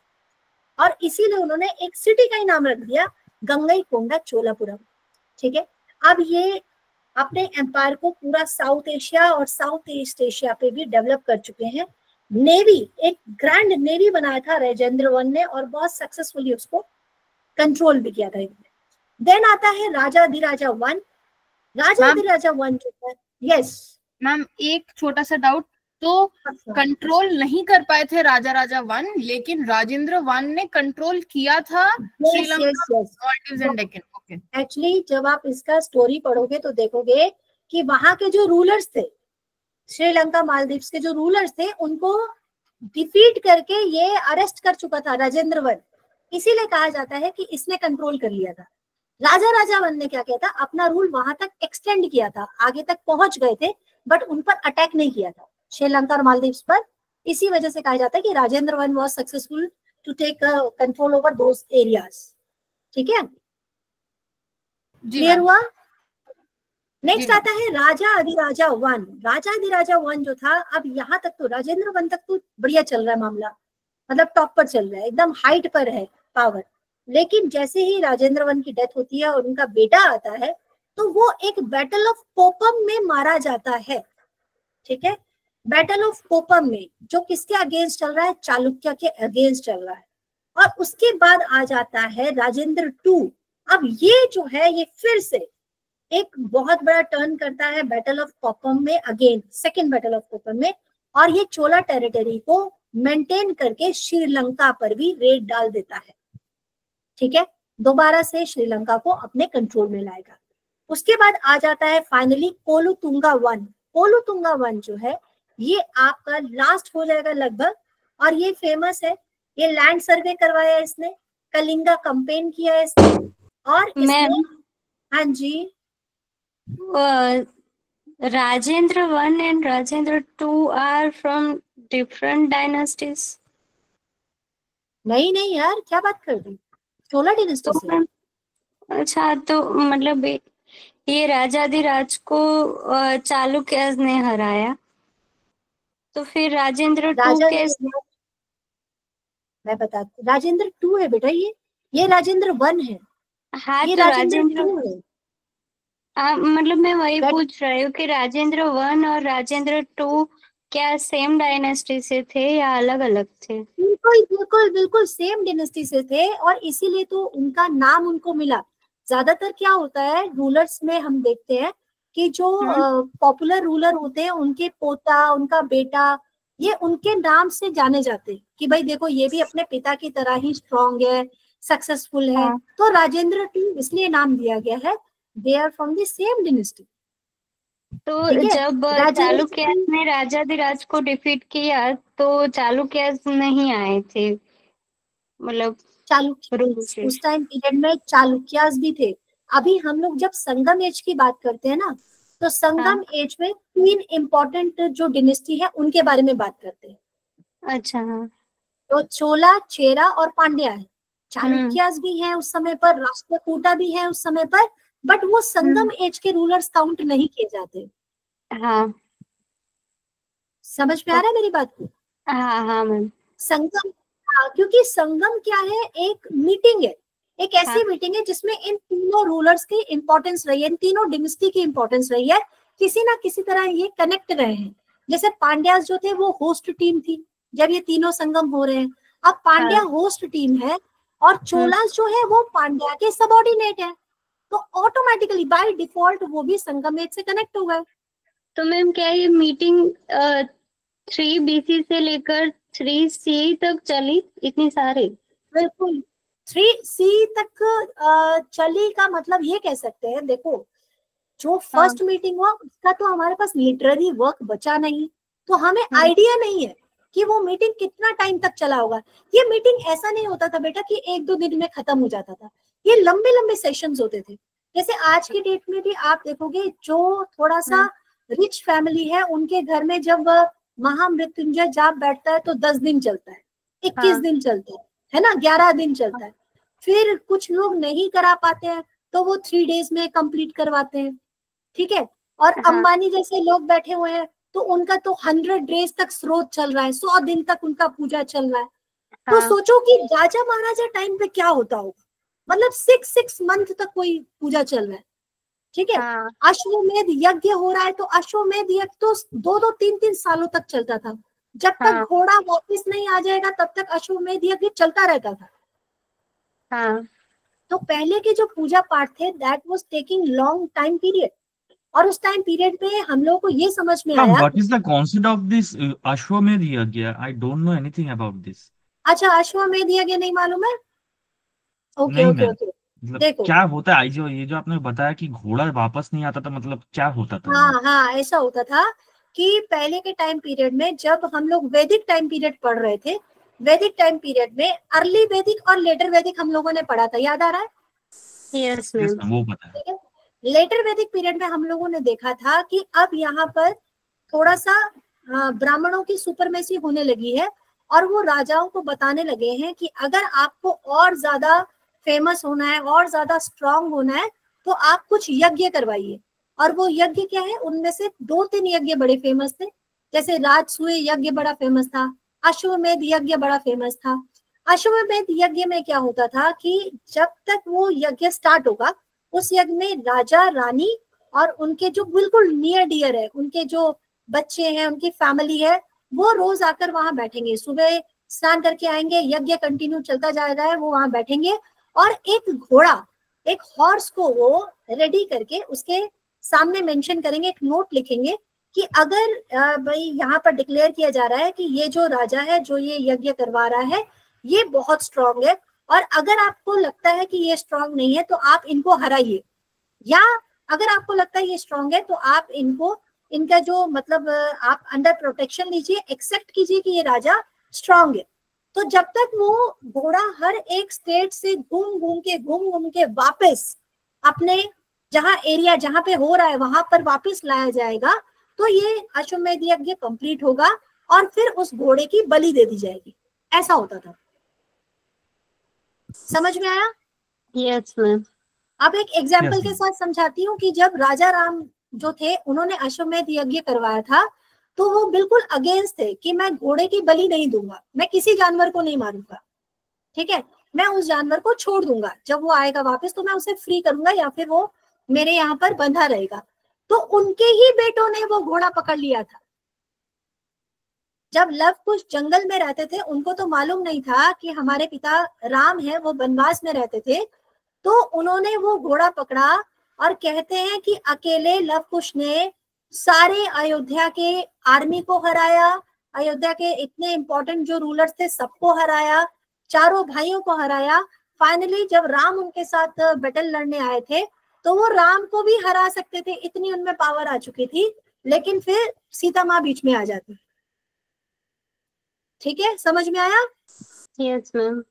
और इसीलिए उन्होंने एक सिटी का ही नाम रख दिया गंगाईकोंडा चोलापुरम, ठीक है। अब ये अपने एम्पायर को पूरा साउथ एशिया और साउथ ईस्ट एशिया पे भी डेवलप कर चुके हैं। नेवी, एक ग्रैंड नेवी बनाया था राजेंद्र वन ने और बहुत सक्सेसफुली उसको कंट्रोल भी किया था। देन आता है राजा अधिराजा वन। राजा अधिराजा वन जो है, यस मैम एक छोटा सा डाउट, तो कंट्रोल नहीं कर पाए थे राजा राजा वन, लेकिन राजेंद्र वन ने कंट्रोल किया था Sri Lanka, Maldives and Deccan. Okay, actually जब आप इसका स्टोरी पढ़ोगे तो देखोगे कि वहां के जो रूलर्स थे, श्रीलंका मालदीव्स के जो रूलर्स थे, उनको डिफीट करके ये अरेस्ट कर चुका था राजेंद्र वन। इसीलिए कहा जाता है कि इसने कंट्रोल कर लिया था। राजा राजा वन ने क्या किया था, अपना रूल वहां तक एक्सटेंड किया था, आगे तक पहुंच गए थे, बट उन पर अटैक नहीं किया था श्रीलंका और मालदीव्स पर। इसी वजह से कहा जाता है कि Rajendra one was successful to take control over those areas, ठीक है। क्लियर हुआ? नेक्स्ट आता है राजा अधिराजा वन। राजा अधिराजा वन जो था, अब यहाँ तक तो राजेंद्र वन तक तो बढ़िया चल रहा है मामला, मतलब टॉप पर चल रहा है, एकदम हाइट पर है पावर। लेकिन जैसे ही राजेंद्र वन की डेथ होती है और उनका बेटा आता है, तो वो एक बैटल ऑफ कोपम में मारा जाता है, ठीक है। बैटल ऑफ कोपम में जो किसके अगेंस्ट चल रहा है? चालुक्य के अगेंस्ट चल रहा है। और उसके बाद आ जाता है राजेंद्र टू। अब ये जो है ये फिर से एक बहुत बड़ा टर्न करता है बैटल ऑफ कोपम में, अगेन सेकेंड बैटल ऑफ कोपम में, और ये चोला टेरिटरी को मेंटेन करके श्रीलंका पर भी रेड डाल देता है, ठीक है। दोबारा से श्रीलंका को अपने कंट्रोल में लाएगा। उसके बाद आ जाता है फाइनली कोलुतुंगा वन। कोलुतुंगा वन जो है ये आपका लास्ट हो जाएगा लगभग, और ये फेमस है, ये लैंड सर्वे करवाया है इसने, कलिंगा कैंपेन किया है इसने, और इसने, हाँ जी, Rajendra one and Rajendra two are from different dynasties. नहीं नहीं यार, क्या बात कर रही, चोला डायनेस्टी से। अच्छा, तो मतलब ये राजाधिराज को चालुक्य ने हराया, तो फिर राजेंद्र टू कैसे? मैं बताती, राजेंद्र टू है बेटा, ये राजेंद्र वन है। हाँ, ये तो राजेंद्र टू है। मतलब मैं वही पूछ रही हूँ कि राजेंद्र वन और राजेंद्र टू क्या सेम डायनेस्टी से थे या अलग अलग थे? बिल्कुल बिल्कुल बिल्कुल सेम डायनेस्टी से थे, और इसीलिए तो उनका नाम उनको मिला। ज्यादातर क्या होता है रूलर्स में, हम देखते हैं कि जो पॉपुलर रूलर होते हैं, उनके पोता, उनका बेटा, ये उनके नाम से जाने जाते हैं कि भाई देखो ये भी अपने पिता की तरह ही स्ट्रॉन्ग है, सक्सेसफुल है। तो राजेंद्र टू इसलिए नाम दिया गया है, they are from the same dynasty, तो ठीक है, जब राजेंद्र चालुक्य ने राजाधिराज को डिफीट किया तो चालुक्य नहीं आए थे, मतलब चालुक्य रूल से। उस टाइम पीरियड में चालुक्यास भी थे। अभी हम लोग जब संगम एज की बात करते हैं ना, तो संगम एज में 3 इम्पोर्टेंट जो डिनेस्टी है उनके बारे में बात करते हैं। अच्छा हाँ। तो चोला, चेरा और पांड्या है। चालुक्यास भी हैं उस समय पर, राष्ट्रकूटा भी है उस समय पर, बट वो संगम एज के रूलर्स काउंट नहीं किए जाते। हाँ समझ में आ रहा है मेरी बात को? हाँ हाँ मैम। संगम, क्योंकि संगम क्या है, एक मीटिंग है, एक ऐसी हाँ। मीटिंग है जिसमें इन तीनों रूलर्स की इंपॉर्टेंस रही है, इन तीनों डिनेस्टी की इंपॉर्टेंस रही है, किसी ना किसी तरह ये कनेक्ट रहे हैं। जैसे पांड्यास जो थे वो होस्ट टीम थी जब ये तीनों संगम हो रहे हैं। अब पांड्या होस्ट टीम है और चोलास जो है वो पांड्या के सबऑर्डिनेट है, तो ऑटोमेटिकली बाय डिफॉल्ट वो भी संगम एज से कनेक्ट हो गए। तो मैम क्या ये मीटिंग 3 BC से लेकर 3 CE तक चली, इतनी सारी? बिल्कुल 3 C तक चली का मतलब ये कह सकते हैं, देखो जो फर्स्ट मीटिंग हुआ उसका तो हमारे पास लिटरेरी वर्क बचा नहीं, तो हमें आइडिया नहीं है कि वो मीटिंग कितना टाइम तक चला होगा। ये मीटिंग ऐसा नहीं होता था बेटा कि 1-2 दिन में खत्म हो जाता था, ये लंबे लंबे सेशंस होते थे। जैसे आज की डेट में भी आप देखोगे जो थोड़ा सा रिच फैमिली है उनके घर में जब महामृत्युंजय जाप बैठता है तो 10 दिन चलता है, 21 दिन चलता है ना, 11 दिन चलता है। फिर कुछ लोग नहीं करा पाते हैं तो वो 3 डेज में कंप्लीट करवाते हैं, ठीक है। और अंबानी जैसे लोग बैठे हुए हैं तो उनका तो 100 डेज तक स्रोत चल रहा है, 100 दिन तक उनका पूजा चल रहा है। तो सोचो कि राजा महाराजा टाइम पे क्या होता होगा, मतलब 6 मंथ तक कोई पूजा चल रहा है, ठीक है। अश्वमेध यज्ञ हो रहा है तो अश्वमेध यज्ञ तो 2-2, 3-3 सालों तक चलता था। जब तक घोड़ा वापस नहीं आ जाएगा तब तक अश्वमेध यज्ञ चलता रहता था। तो पहले के जो पूजा पाठ थे that was taking long time period, और उस टाइम पीरियड में हम लोगों को ये समझ में आया। What is the concept of this Ashwamedh yagya? I don't know anything about this. अच्छा, अश्वमेध यज्ञ नहीं मालूम है? ओके नहीं ओके मैम, ओके, मतलब देखो क्या होता है ये जो आपने बताया कि घोड़ा वापस नहीं आता था, मतलब क्या होता था? हाँ हाँ, ऐसा होता था कि पहले के टाइम पीरियड में जब हम लोग वैदिक टाइम पीरियड पढ़ रहे थे, वैदिक टाइम पीरियड में अर्ली वैदिक और लेटर वैदिक हम लोगों ने पढ़ा था, याद आ रहा है? यस मैम, वो पता है। ठीक है, लेटर वैदिक पीरियड में हम लोगों ने देखा था कि अब यहाँ पर थोड़ा सा ब्राह्मणों की सुपरमेसी होने लगी है, और वो राजाओं को बताने लगे हैं कि अगर आपको और ज्यादा फेमस होना है, और ज्यादा स्ट्रांग होना है, तो आप कुछ यज्ञ करवाइए। और वो यज्ञ क्या है, उनमें से 2-3 यज्ञ बड़े फेमस थे, जैसे राजसूय यज्ञ बड़ा फेमस था, अश्वमेध यज्ञ बड़ा फेमस था। अश्वमेध यज्ञ में क्या होता था कि जब तक वो यज्ञ स्टार्ट होगा उस यज्ञ में राजा रानी और उनके जो बिल्कुल नियर डियर है, उनके जो बच्चे हैं, उनकी फैमिली है, वो रोज आकर वहां बैठेंगे, सुबह स्नान करके आएंगे, यज्ञ कंटिन्यू चलता जा रहा है, वो वहां बैठेंगे और एक घोड़ा, एक हॉर्स को वो रेडी करके उसके सामने मेंशन करेंगे, एक नोट लिखेंगे कि अगर भाई यहाँ पर डिक्लेयर किया जा रहा है कि ये जो राजा है जो ये यज्ञ करवा रहा है ये बहुत स्ट्रांग है, और अगर आपको लगता है कि ये स्ट्रांग नहीं है तो आप इनको हराइए, या अगर आपको लगता है ये स्ट्रांग है तो आप इनको, इनका जो मतलब आप अंडर प्रोटेक्शन लीजिए, एक्सेप्ट कीजिए कि ये राजा स्ट्रांग है। तो जब तक वो घोड़ा हर एक स्टेट से घूम घूम के वापस अपने जहां एरिया जहां पे हो रहा है वहां पर वापस लाया जाएगा, तो ये अश्वमेध यज्ञ कंप्लीट होगा और फिर उस घोड़े की बलि दे दी जाएगी। ऐसा होता था, समझ में आया? Yes ma'am. अब एक एग्जाम्पल के साथ समझाती हूँ कि जब राजा राम जो थे उन्होंने अश्वमेध यज्ञ करवाया था तो वो बिल्कुल अगेंस्ट थे कि मैं घोड़े की बलि नहीं दूंगा, मैं किसी जानवर को नहीं मारूंगा, ठीक है, मैं उस जानवर को छोड़ दूंगा, जब वो आएगा वापस तो मैं उसे फ्री करूंगा या फिर वो मेरे यहाँ पर बंधा रहेगा। तो उनके ही बेटों ने वो घोड़ा पकड़ लिया था। जब लव कुश जंगल में रहते थे उनको तो मालूम नहीं था कि हमारे पिता राम है वो वनवास में रहते थे, तो उन्होंने वो घोड़ा पकड़ा और कहते हैं कि अकेले लव कुश ने सारे अयोध्या के आर्मी को हराया, अयोध्या के इतने इंपॉर्टेंट जो रूलर्स थे सबको हराया, चारों भाइयों को हराया। फाइनली जब राम उनके साथ बैटल लड़ने आए थे तो वो राम को भी हरा सकते थे, इतनी उनमें पावर आ चुकी थी, लेकिन फिर सीता माँ बीच में आ जाती। ठीक है, समझ में आया? Yes ma'am.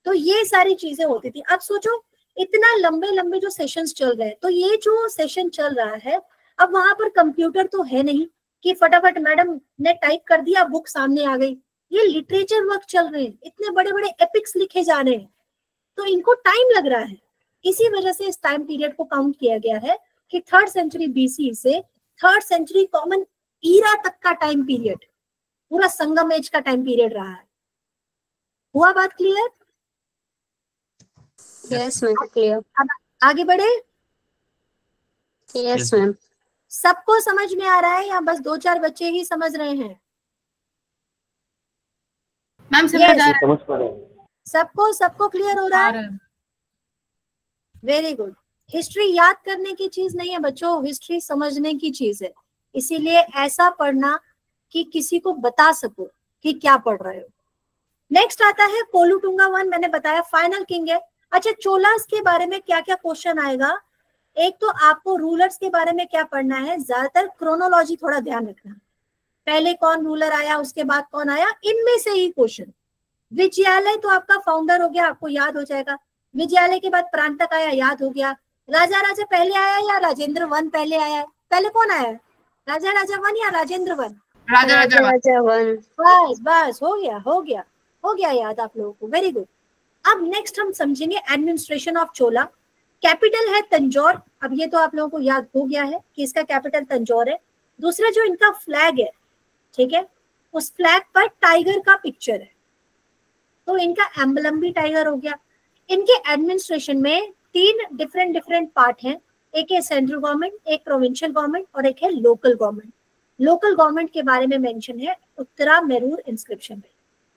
तो ये सारी चीजें होती थी। अब सोचो इतना लंबे लंबे जो सेशंस चल रहे हैं, तो ये जो सेशन चल रहा है, अब वहां पर कंप्यूटर तो है नहीं कि फटाफट मैडम ने टाइप कर दिया बुक सामने आ गई। ये लिटरेचर वर्क चल रहे हैं, इतने बड़े बड़े एपिक्स लिखे जा रहे हैं, तो इनको टाइम लग रहा है। इसी वजह से इस टाइम पीरियड को काउंट किया गया है कि 3rd सेंचुरी BC से 3rd सेंचुरी कॉमन ईरा तक का टाइम पीरियड पूरा संगम एज का टाइम पीरियड रहा है। हुआ बात क्लियर? Yes ma'am, clear. अब आगे बढ़े। Yes ma'am. सबको समझ में आ रहा है या बस 2-4 बच्चे ही समझ रहे हैं? मैम समझ आ रहा है। सबको क्लियर हो रहा है? Very good. हिस्ट्री याद करने की चीज नहीं है बच्चों, हिस्ट्री समझने की चीज है। इसीलिए ऐसा पढ़ना कि किसी को बता सको कि क्या पढ़ रहे हो। नेक्स्ट आता है कोलुटुंगा वन, मैंने बताया फाइनल किंग है। अच्छा, चोलास के बारे में क्या क्या क्वेश्चन आएगा? एक तो आपको रूलर्स के बारे में क्या पढ़ना है, ज्यादातर क्रोनोलॉजी थोड़ा ध्यान रखना, पहले कौन रूलर आया उसके बाद कौन आया, इनमें से ही क्वेश्चन। विजयालय तो आपका फाउंडर हो गया, आपको याद हो जाएगा। विजयालय के बाद प्रांतक आया, याद हो गया। राजा राजा पहले आया या राजेंद्र वन पहले आया है? पहले कौन आया है, राजा राजा वन या राजेंद्र वन? राजा राजा वन। बस हो गया याद आप लोगों को, वेरी गुड। अब नेक्स्ट हम समझेंगे एडमिनिस्ट्रेशन ऑफ चोला। कैपिटल है तंजौर, अब ये तो आप लोगों को याद हो गया है कि इसका कैपिटल तंजौर है। दूसरा जो इनका फ्लैग है, ठीक है, उस फ्लैग पर टाइगर का पिक्चर है, तो इनका एम्बलम भी टाइगर हो गया। इनके एडमिनिस्ट्रेशन में 3 डिफरेंट पार्ट हैं, एक है सेंट्रल गवर्नमेंट, एक प्रोविंशियल गवर्नमेंट और एक है लोकल गवर्नमेंट। लोकल गवर्नमेंट के बारे में मेंशन है उत्तरा मेरूर इंस्क्रिप्शन में।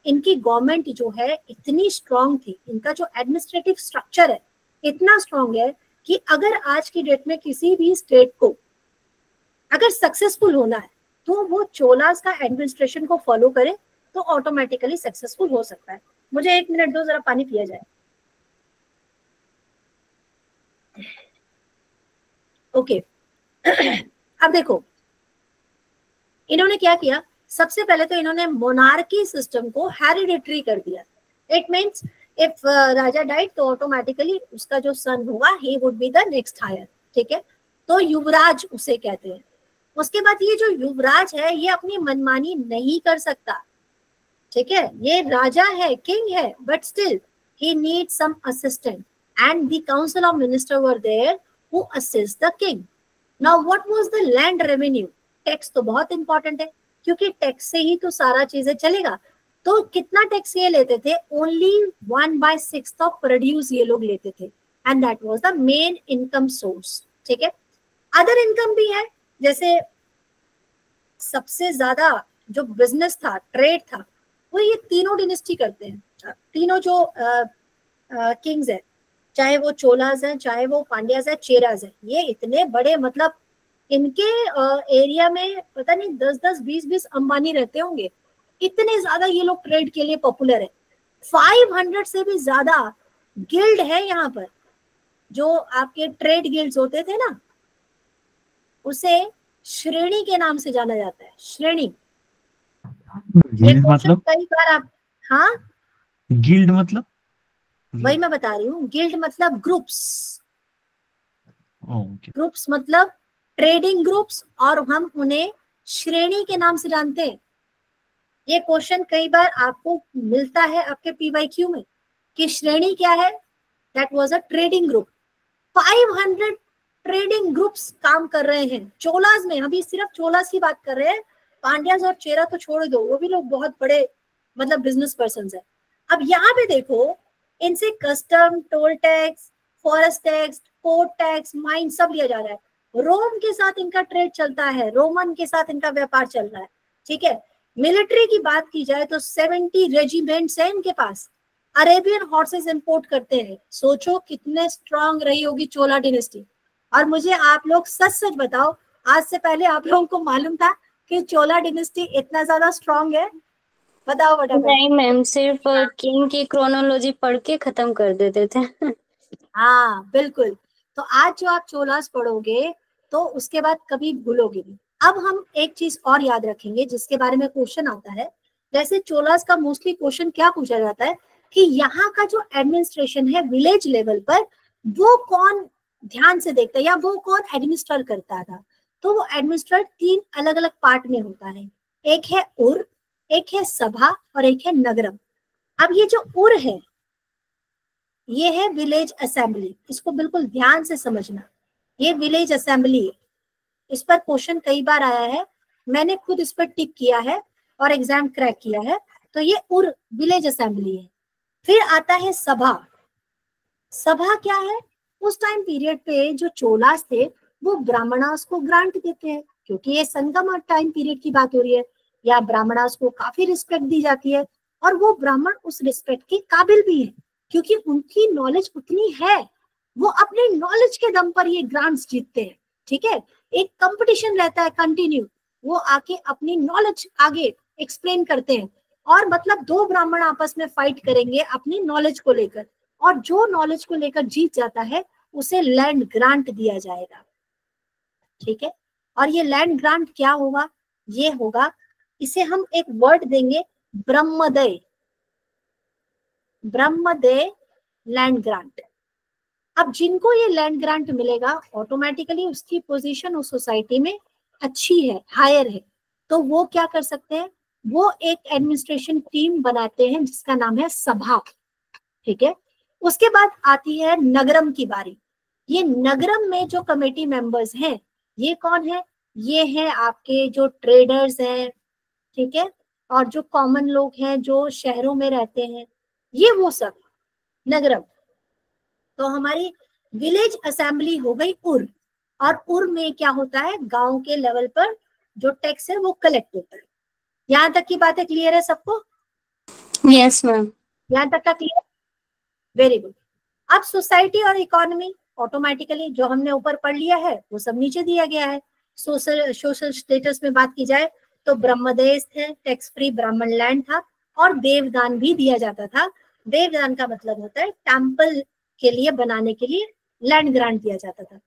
इनकी गवर्नमेंट जो है इतनी स्ट्रांग थी, इनका जो एडमिनिस्ट्रेटिव स्ट्रक्चर है इतना स्ट्रांग है कि अगर आज की डेट में किसी भी स्टेट को अगर सक्सेसफुल होना है तो वो चोलास का एडमिनिस्ट्रेशन को फॉलो करे तो ऑटोमेटिकली सक्सेसफुल हो सकता है। मुझे 1 मिनट दो, जरा पानी पिया जाए। ओके अब देखो इन्होंने क्या किया। सबसे पहले तो इन्होंने मोनार्की सिस्टम को हेरिडिटरी कर दिया। It means if raja died तो ऑटोमेटिकली उसका जो सन होगा he would be the next heir, ठीक है, तो युवराज उसे कहते हैं। उसके बाद ये जो युवराज है ये अपनी मनमानी नहीं कर सकता, ठीक है, ये राजा है, किंग है, but still he needs some assistant and the council of minister were there who assist the king. Now what was the land revenue? Tax तो बहुत इंपॉर्टेंट है क्योंकि टैक्स से ही तो सारा चीजें चलेगा। तो कितना टैक्स ये लेते थे? ओनली 1/6 ऑफ प्रोड्यूस ये लोग लेते थे and that was the main income source, ठीक है। अदर इनकम भी है, जैसे सबसे ज्यादा जो बिजनेस था, ट्रेड था, वो ये तीनों डिनेस्टी करते हैं। तीनों जो किंग्स है, चाहे वो चोलास है, चाहे वो पांड्यास है, चेरास है, ये इतने बड़े, मतलब इनके एरिया में पता नहीं 10-10, 20-20 अंबानी रहते होंगे, इतने ज्यादा ये लोग ट्रेड के लिए पॉपुलर है। 500 से भी ज्यादा गिल्ड है यहाँ पर। जो आपके ट्रेड गिल्ड्स होते थे ना, उसे श्रेणी के नाम से जाना जाता है। श्रेणी गिल्ड मतलब? कई बार आप, हाँ गिल्ड मतलब? वही मैं बता रही हूँ, गिल्ड मतलब ग्रुप्स। ग्रुप्स मतलब ट्रेडिंग ग्रुप्स, और हम उन्हें श्रेणी के नाम से जानते हैं। ये क्वेश्चन कई बार आपको मिलता है आपके PYQ में कि श्रेणी क्या है? That was a trading group. 500 trading groups काम कर रहे हैं चोलास में। अभी सिर्फ चोलास की बात कर रहे हैं, पांड्यास और चेरा तो छोड़ दो, वो भी लोग बहुत बड़े मतलब बिजनेस पर्सन है। अब यहाँ पे देखो, इनसे custom, toll tax, forest tax, port tax, mine सब लिया जा रहा है। रोम के साथ इनका ट्रेड चलता है, रोमन के साथ इनका व्यापार चल रहा है, ठीक है। मिलिट्री की बात की जाए तो 70 रेजिमेंट्स हैं इनके पास। अरेबियन हॉर्सेस इंपोर्ट करते हैं। सोचो कितने स्ट्रांग रही होगी चोला डिनेस्टी। और मुझे आप लोग सच सच बताओ, आज से पहले आप लोगों को मालूम था कि चोला डिनेस्टी इतना ज्यादा स्ट्रांग है? बताओ बेटा। नहीं मैम, सिर्फ किंग की क्रोनोलॉजी पढ़ के खत्म कर देते थे। हाँ बिल्कुल। तो आज जो आप चोलास पढ़ोगे तो उसके बाद कभी भूलोगे नहीं। अब हम एक चीज और याद रखेंगे जिसके बारे में क्वेश्चन आता है, जैसे चोलास का मोस्टली क्वेश्चन क्या पूछा जाता है कि यहाँ का जो एडमिनिस्ट्रेशन है विलेज लेवल पर वो कौन ध्यान से देखता है या वो कौन एडमिनिस्टर करता था। तो वो एडमिनिस्टर 3 अलग अलग पार्ट में होता है, एक है उर, एक है सभा और एक है नगरम। अब ये जो उर है ये है विलेज असेंबली, इसको बिल्कुल ध्यान से समझना, ये विलेज असेंबली है। इस पर क्वेश्चन कई बार आया है, मैंने खुद इस पर टिक किया है और एग्जाम क्रैक किया है। तो ये उर विलेज असेंबली है। फिर आता है सभा। सभा क्या है? उस टाइम पीरियड पे जो चोलास थे वो ब्राह्मणास को ग्रांट देते हैं, क्योंकि ये संगम टाइम पीरियड की बात हो रही है, या ब्राह्मणास को काफी रिस्पेक्ट दी जाती है और वो ब्राह्मण उस रिस्पेक्ट के काबिल भी है क्योंकि उनकी नॉलेज उतनी है, वो अपने नॉलेज के दम पर ये ग्रांट्स जीतते हैं। ठीक है, एक कंपटीशन रहता है कंटिन्यू, वो आके अपनी नॉलेज आगे एक्सप्लेन करते हैं और मतलब 2 ब्राह्मण आपस में फाइट करेंगे अपनी नॉलेज को लेकर, और जो नॉलेज को लेकर जीत जाता है उसे लैंड ग्रांट दिया जाएगा। ठीक है, और ये लैंड ग्रांट क्या होगा? ये होगा, इसे हम एक वर्ड देंगे ब्रह्मदय, ब्रह्मदय लैंड ग्रांट। अब जिनको ये लैंड ग्रांट मिलेगा ऑटोमेटिकली उसकी पोजीशन उस सोसाइटी में अच्छी है, हायर है, तो वो क्या कर सकते हैं, वो एक एडमिनिस्ट्रेशन टीम बनाते हैं जिसका नाम है सभा। ठीक है, उसके बाद आती है नगरम की बारी। ये नगरम में जो कमेटी मेंबर्स हैं ये कौन है? ये है आपके जो ट्रेडर्स हैं, ठीक है, और जो कॉमन लोग हैं जो शहरों में रहते हैं, ये वो सब नगरम। तो हमारी विलेज असेंबली हो गई उर, और उर में क्या होता है, गांव के लेवल पर जो टैक्स है वो कलेक्ट होता है। यहाँ तक की बातें क्लियर है सबको? Yes ma'am. यहाँ तक का क्लियर? Very good. अब सोसाइटी और इकोनॉमी ऑटोमेटिकली जो हमने ऊपर पढ़ लिया है वो सब नीचे दिया गया है। सोशल स्टेटस में बात की जाए तो ब्रह्मदेश थे, टैक्स फ्री ब्राह्मण लैंड था, और देवदान भी दिया जाता था। देवदान का मतलब होता है टेम्पल के लिए बनाने के लिए लैंड ग्रांट दिया जाता था।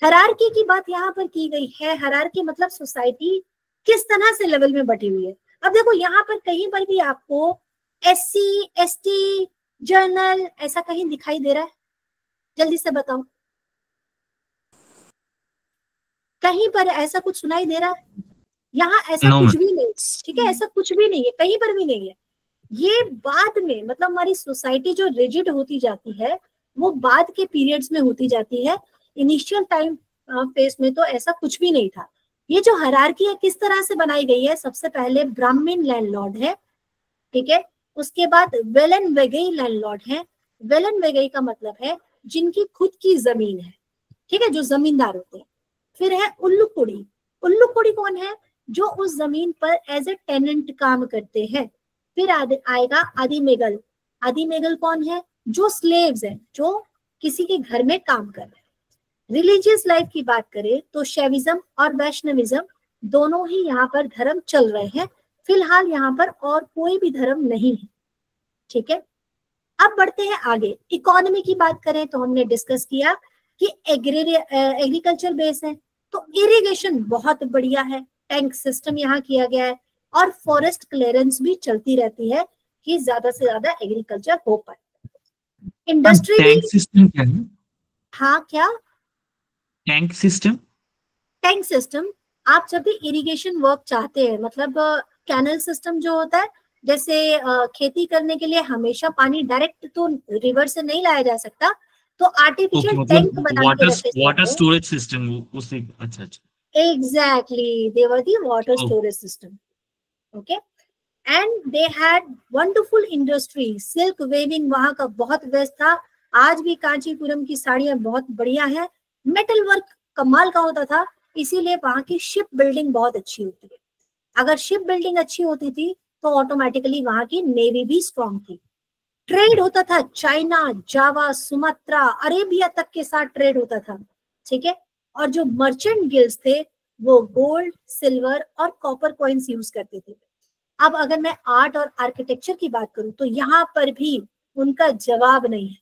हायरार्की की बात यहाँ पर की गई है। हायरार्की मतलब सोसाइटी किस तरह से लेवल में बटी हुई है। अब देखो यहाँ पर कहीं पर भी आपको SC ST जर्नल ऐसा कहीं दिखाई दे रहा है? जल्दी से बताओ, कहीं पर ऐसा कुछ सुनाई दे रहा है? यहाँ ऐसा No, कुछ भी नहीं। ठीक है, ऐसा कुछ भी नहीं है, कहीं पर भी नहीं है। ये बाद में मतलब हमारी सोसाइटी जो रिजिड होती जाती है वो बाद के पीरियड्स में होती जाती है। इनिशियल टाइम फेस में तो ऐसा कुछ भी नहीं था। ये जो हायरार्की है किस तरह से बनाई गई है? सबसे पहले ब्राह्मण लैंडलॉर्ड है, ठीक है, उसके बाद वेलन वेगई लैंडलॉर्ड है। वेलन वेगई का मतलब है जिनकी खुद की जमीन है, ठीक है, जो जमींदार होते हैं। फिर है उल्लुकुड़ी। उल्लुकुड़ी कौन है? जो उस जमीन पर एज ए टेनेंट काम करते हैं। फिर आएगा आदिमेगल। आदिमेगल कौन है? जो स्लेव्स हैं, जो किसी के घर में काम कर रहे हैं। रिलीजियस लाइफ की बात करें तो शैविज्म और वैष्णविज्म दोनों ही यहाँ पर धर्म चल रहे हैं। फिलहाल यहाँ पर और कोई भी धर्म नहीं है। ठीक है, अब बढ़ते हैं आगे। इकोनॉमी की बात करें तो हमने डिस्कस किया कि एग्रीकल्चर बेस है, तो इरिगेशन बहुत बढ़िया है, टैंक सिस्टम यहाँ किया गया है, और फॉरेस्ट क्लियरेंस भी चलती रहती है कि ज्यादा से ज्यादा एग्रीकल्चर हो पाए। इंडस्ट्री टैंक सिस्टम क्या है? हाँ, क्या टैंक सिस्टम? टैंक सिस्टम, आप जब भी इरिगेशन वर्क चाहते हैं, मतलब कैनल सिस्टम जो होता है, जैसे खेती करने के लिए हमेशा पानी डायरेक्ट तो रिवर से नहीं लाया जा सकता, तो आर्टिफिशियल टैंक बना के रखे। वाटर स्टोरेज सिस्टम उसी। अच्छा अच्छा, exactly, they were the water storage system. Okay, and they had wonderful industry. Silk weaving वहां का बहुत बेस्ट था। आज भी कांचीपुरम की साड़ियां बहुत बढ़िया है। मेटल वर्क कमाल का होता था, इसीलिए वहां की शिप बिल्डिंग बहुत अच्छी होती है। अगर शिप बिल्डिंग अच्छी होती थी तो ऑटोमेटिकली वहां की नेवी भी स्ट्रॉन्ग थी। ट्रेड होता था चाइना, जावा, सुमात्रा, अरेबिया तक के साथ ट्रेड होता था। ठीक है, और जो मर्चेंट गिल्ड्स थे वो गोल्ड, सिल्वर और कॉपर कॉइन्स यूज करते थे। अब अगर मैं आर्ट और आर्किटेक्चर की बात करूं तो यहाँ पर भी उनका जवाब नहीं है।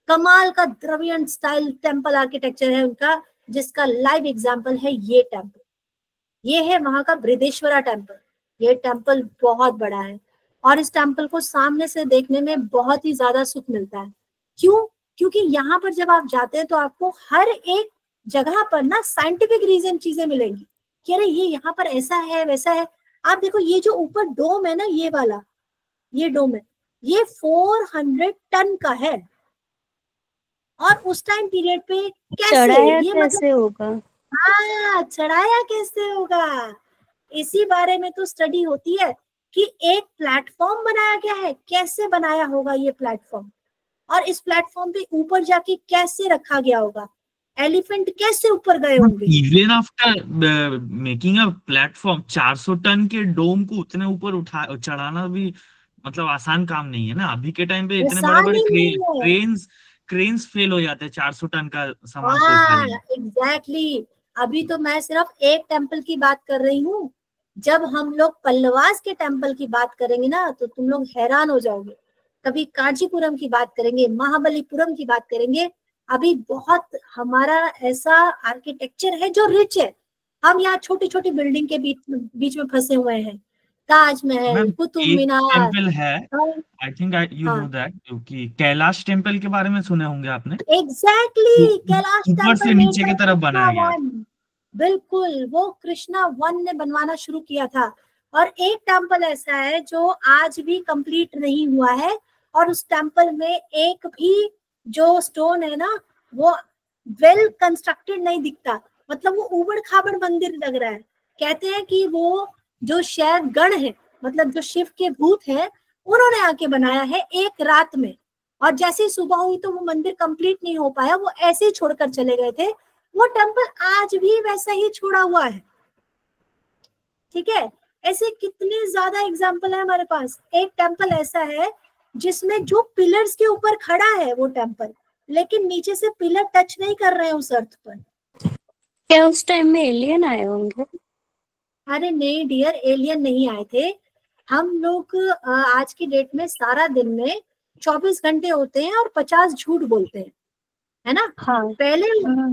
कमाल का द्रविड़ स्टाइल टेम्पल आर्किटेक्चर है उनका, जिसका लाइव एग्जाम्पल है ये टेम्पल। ये है वहां का बृहदेश्वरा टेम्पल। ये टेम्पल बहुत बड़ा है और इस टेम्पल को सामने से देखने में बहुत ही ज्यादा सुख मिलता है। क्यों? क्योंकि यहाँ पर जब आप जाते हैं तो आपको हर एक जगह पर ना साइंटिफिक रीजन चीजें मिलेंगी कि अरे ये यहाँ पर ऐसा है वैसा है। आप देखो ये जो ऊपर डोम है ना, ये वाला, ये डोम है, ये 400 टन का है। और उस टाइम पीरियड पे चढ़ाया ये कैसे होगा? हाँ, चढ़ाया कैसे होगा, इसी बारे में तो स्टडी होती है कि एक प्लेटफॉर्म बनाया गया है, कैसे बनाया होगा ये प्लेटफॉर्म, और इस प्लेटफॉर्म पे ऊपर जाके कैसे रखा गया होगा, एलिफेंट कैसे ऊपर गए होंगे। Even after making a platform 400 ton के डोम को उतने ऊपर उठा चढ़ाना भी मतलब आसान काम नहीं है ना। अभी के टाइम पे इतने बड़े बड़े क्रेन्स फेल हो जाते हैं 400 टन का सामान को उठाने में। एग्जैक्टली। अभी तो मैं सिर्फ एक टेम्पल की बात कर रही हूँ, जब हम लोग पल्लवास के टेम्पल की बात करेंगे ना तो तुम लोग हैरान हो जाओगे। कभी कांचीपुरम की बात करेंगे, महाबलीपुरम की बात करेंगे। अभी बहुत हमारा ऐसा आर्किटेक्चर है जो रिच है। हम यहाँ छोटी छोटी बिल्डिंग के बीच में फंसे हुए हैं। ताजमहल, कुतुब मीनार टेम्पल है, I think you know that, क्योंकि कैलाश टेम्पल के बारे में सुने होंगे आपने। एग्जैक्टली, कैलाश ऊपर से नीचे की तरफ बनाया गया। बिल्कुल, वो कृष्णा वन ने बनवाना शुरू किया था। और एक टेम्पल ऐसा है जो आज भी कंप्लीट नहीं हुआ है, और उस टेम्पल में एक भी जो स्टोन है ना वो वेल कंस्ट्रक्टेड नहीं दिखता, मतलब वो उबड़ खाबड़ मंदिर लग रहा है। कहते हैं कि वो जो शैव गण है, मतलब जो शिव के भूत है, उन्होंने आके बनाया है एक रात में, और जैसे ही सुबह हुई तो वो मंदिर कंप्लीट नहीं हो पाया, वो ऐसे ही छोड़कर चले गए थे। वो टेम्पल आज भी वैसा ही छोड़ा हुआ है। ठीक है, ऐसे कितने ज्यादा एग्जाम्पल है हमारे पास। एक टेम्पल ऐसा है जिसमें जो पिलर्स के ऊपर खड़ा है वो टेम्पल, लेकिन नीचे से पिलर टच नहीं कर रहे हैं उस अर्थ पर। क्या उस टाइम में एलियन आए होंगे? अरे नहीं डियर, एलियन नहीं आए थे। हम लोग आज की डेट में सारा दिन में 24 घंटे होते हैं और 50 झूठ बोलते हैं, है ना। हाँ। पहले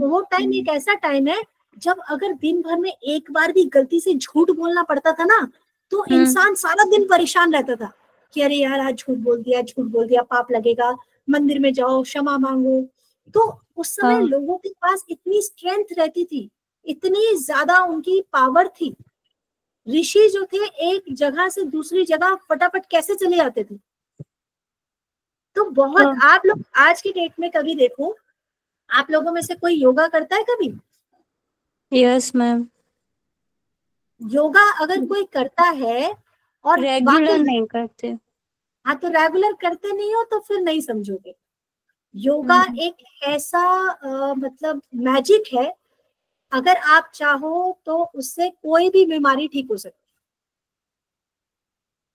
वो टाइम एक ऐसा टाइम है जब अगर दिन भर में एक बार भी गलती से झूठ बोलना पड़ता था ना तो इंसान सारा दिन परेशान रहता था कि अरे यार आज झूठ बोल दिया, पाप लगेगा, मंदिर में जाओ, क्षमा मांगो। तो उस समय लोगों के पास इतनी स्ट्रेंथ रहती थी, इतनी ज्यादा उनकी पावर थी। ऋषि जो थे एक जगह से दूसरी जगह फटाफट कैसे चले जाते थे। तो बहुत आप लोग आज की डेट में कभी देखो, आप लोगों में से कोई योगा करता है कभी? Yes ma'am. योगा अगर कोई करता है और रेगुलर नहीं करते, हाँ तो रेगुलर करते नहीं हो तो फिर नहीं समझोगे। योगा एक ऐसा मतलब मैजिक है, अगर आप चाहो तो उससे कोई भी बीमारी ठीक हो सकती है।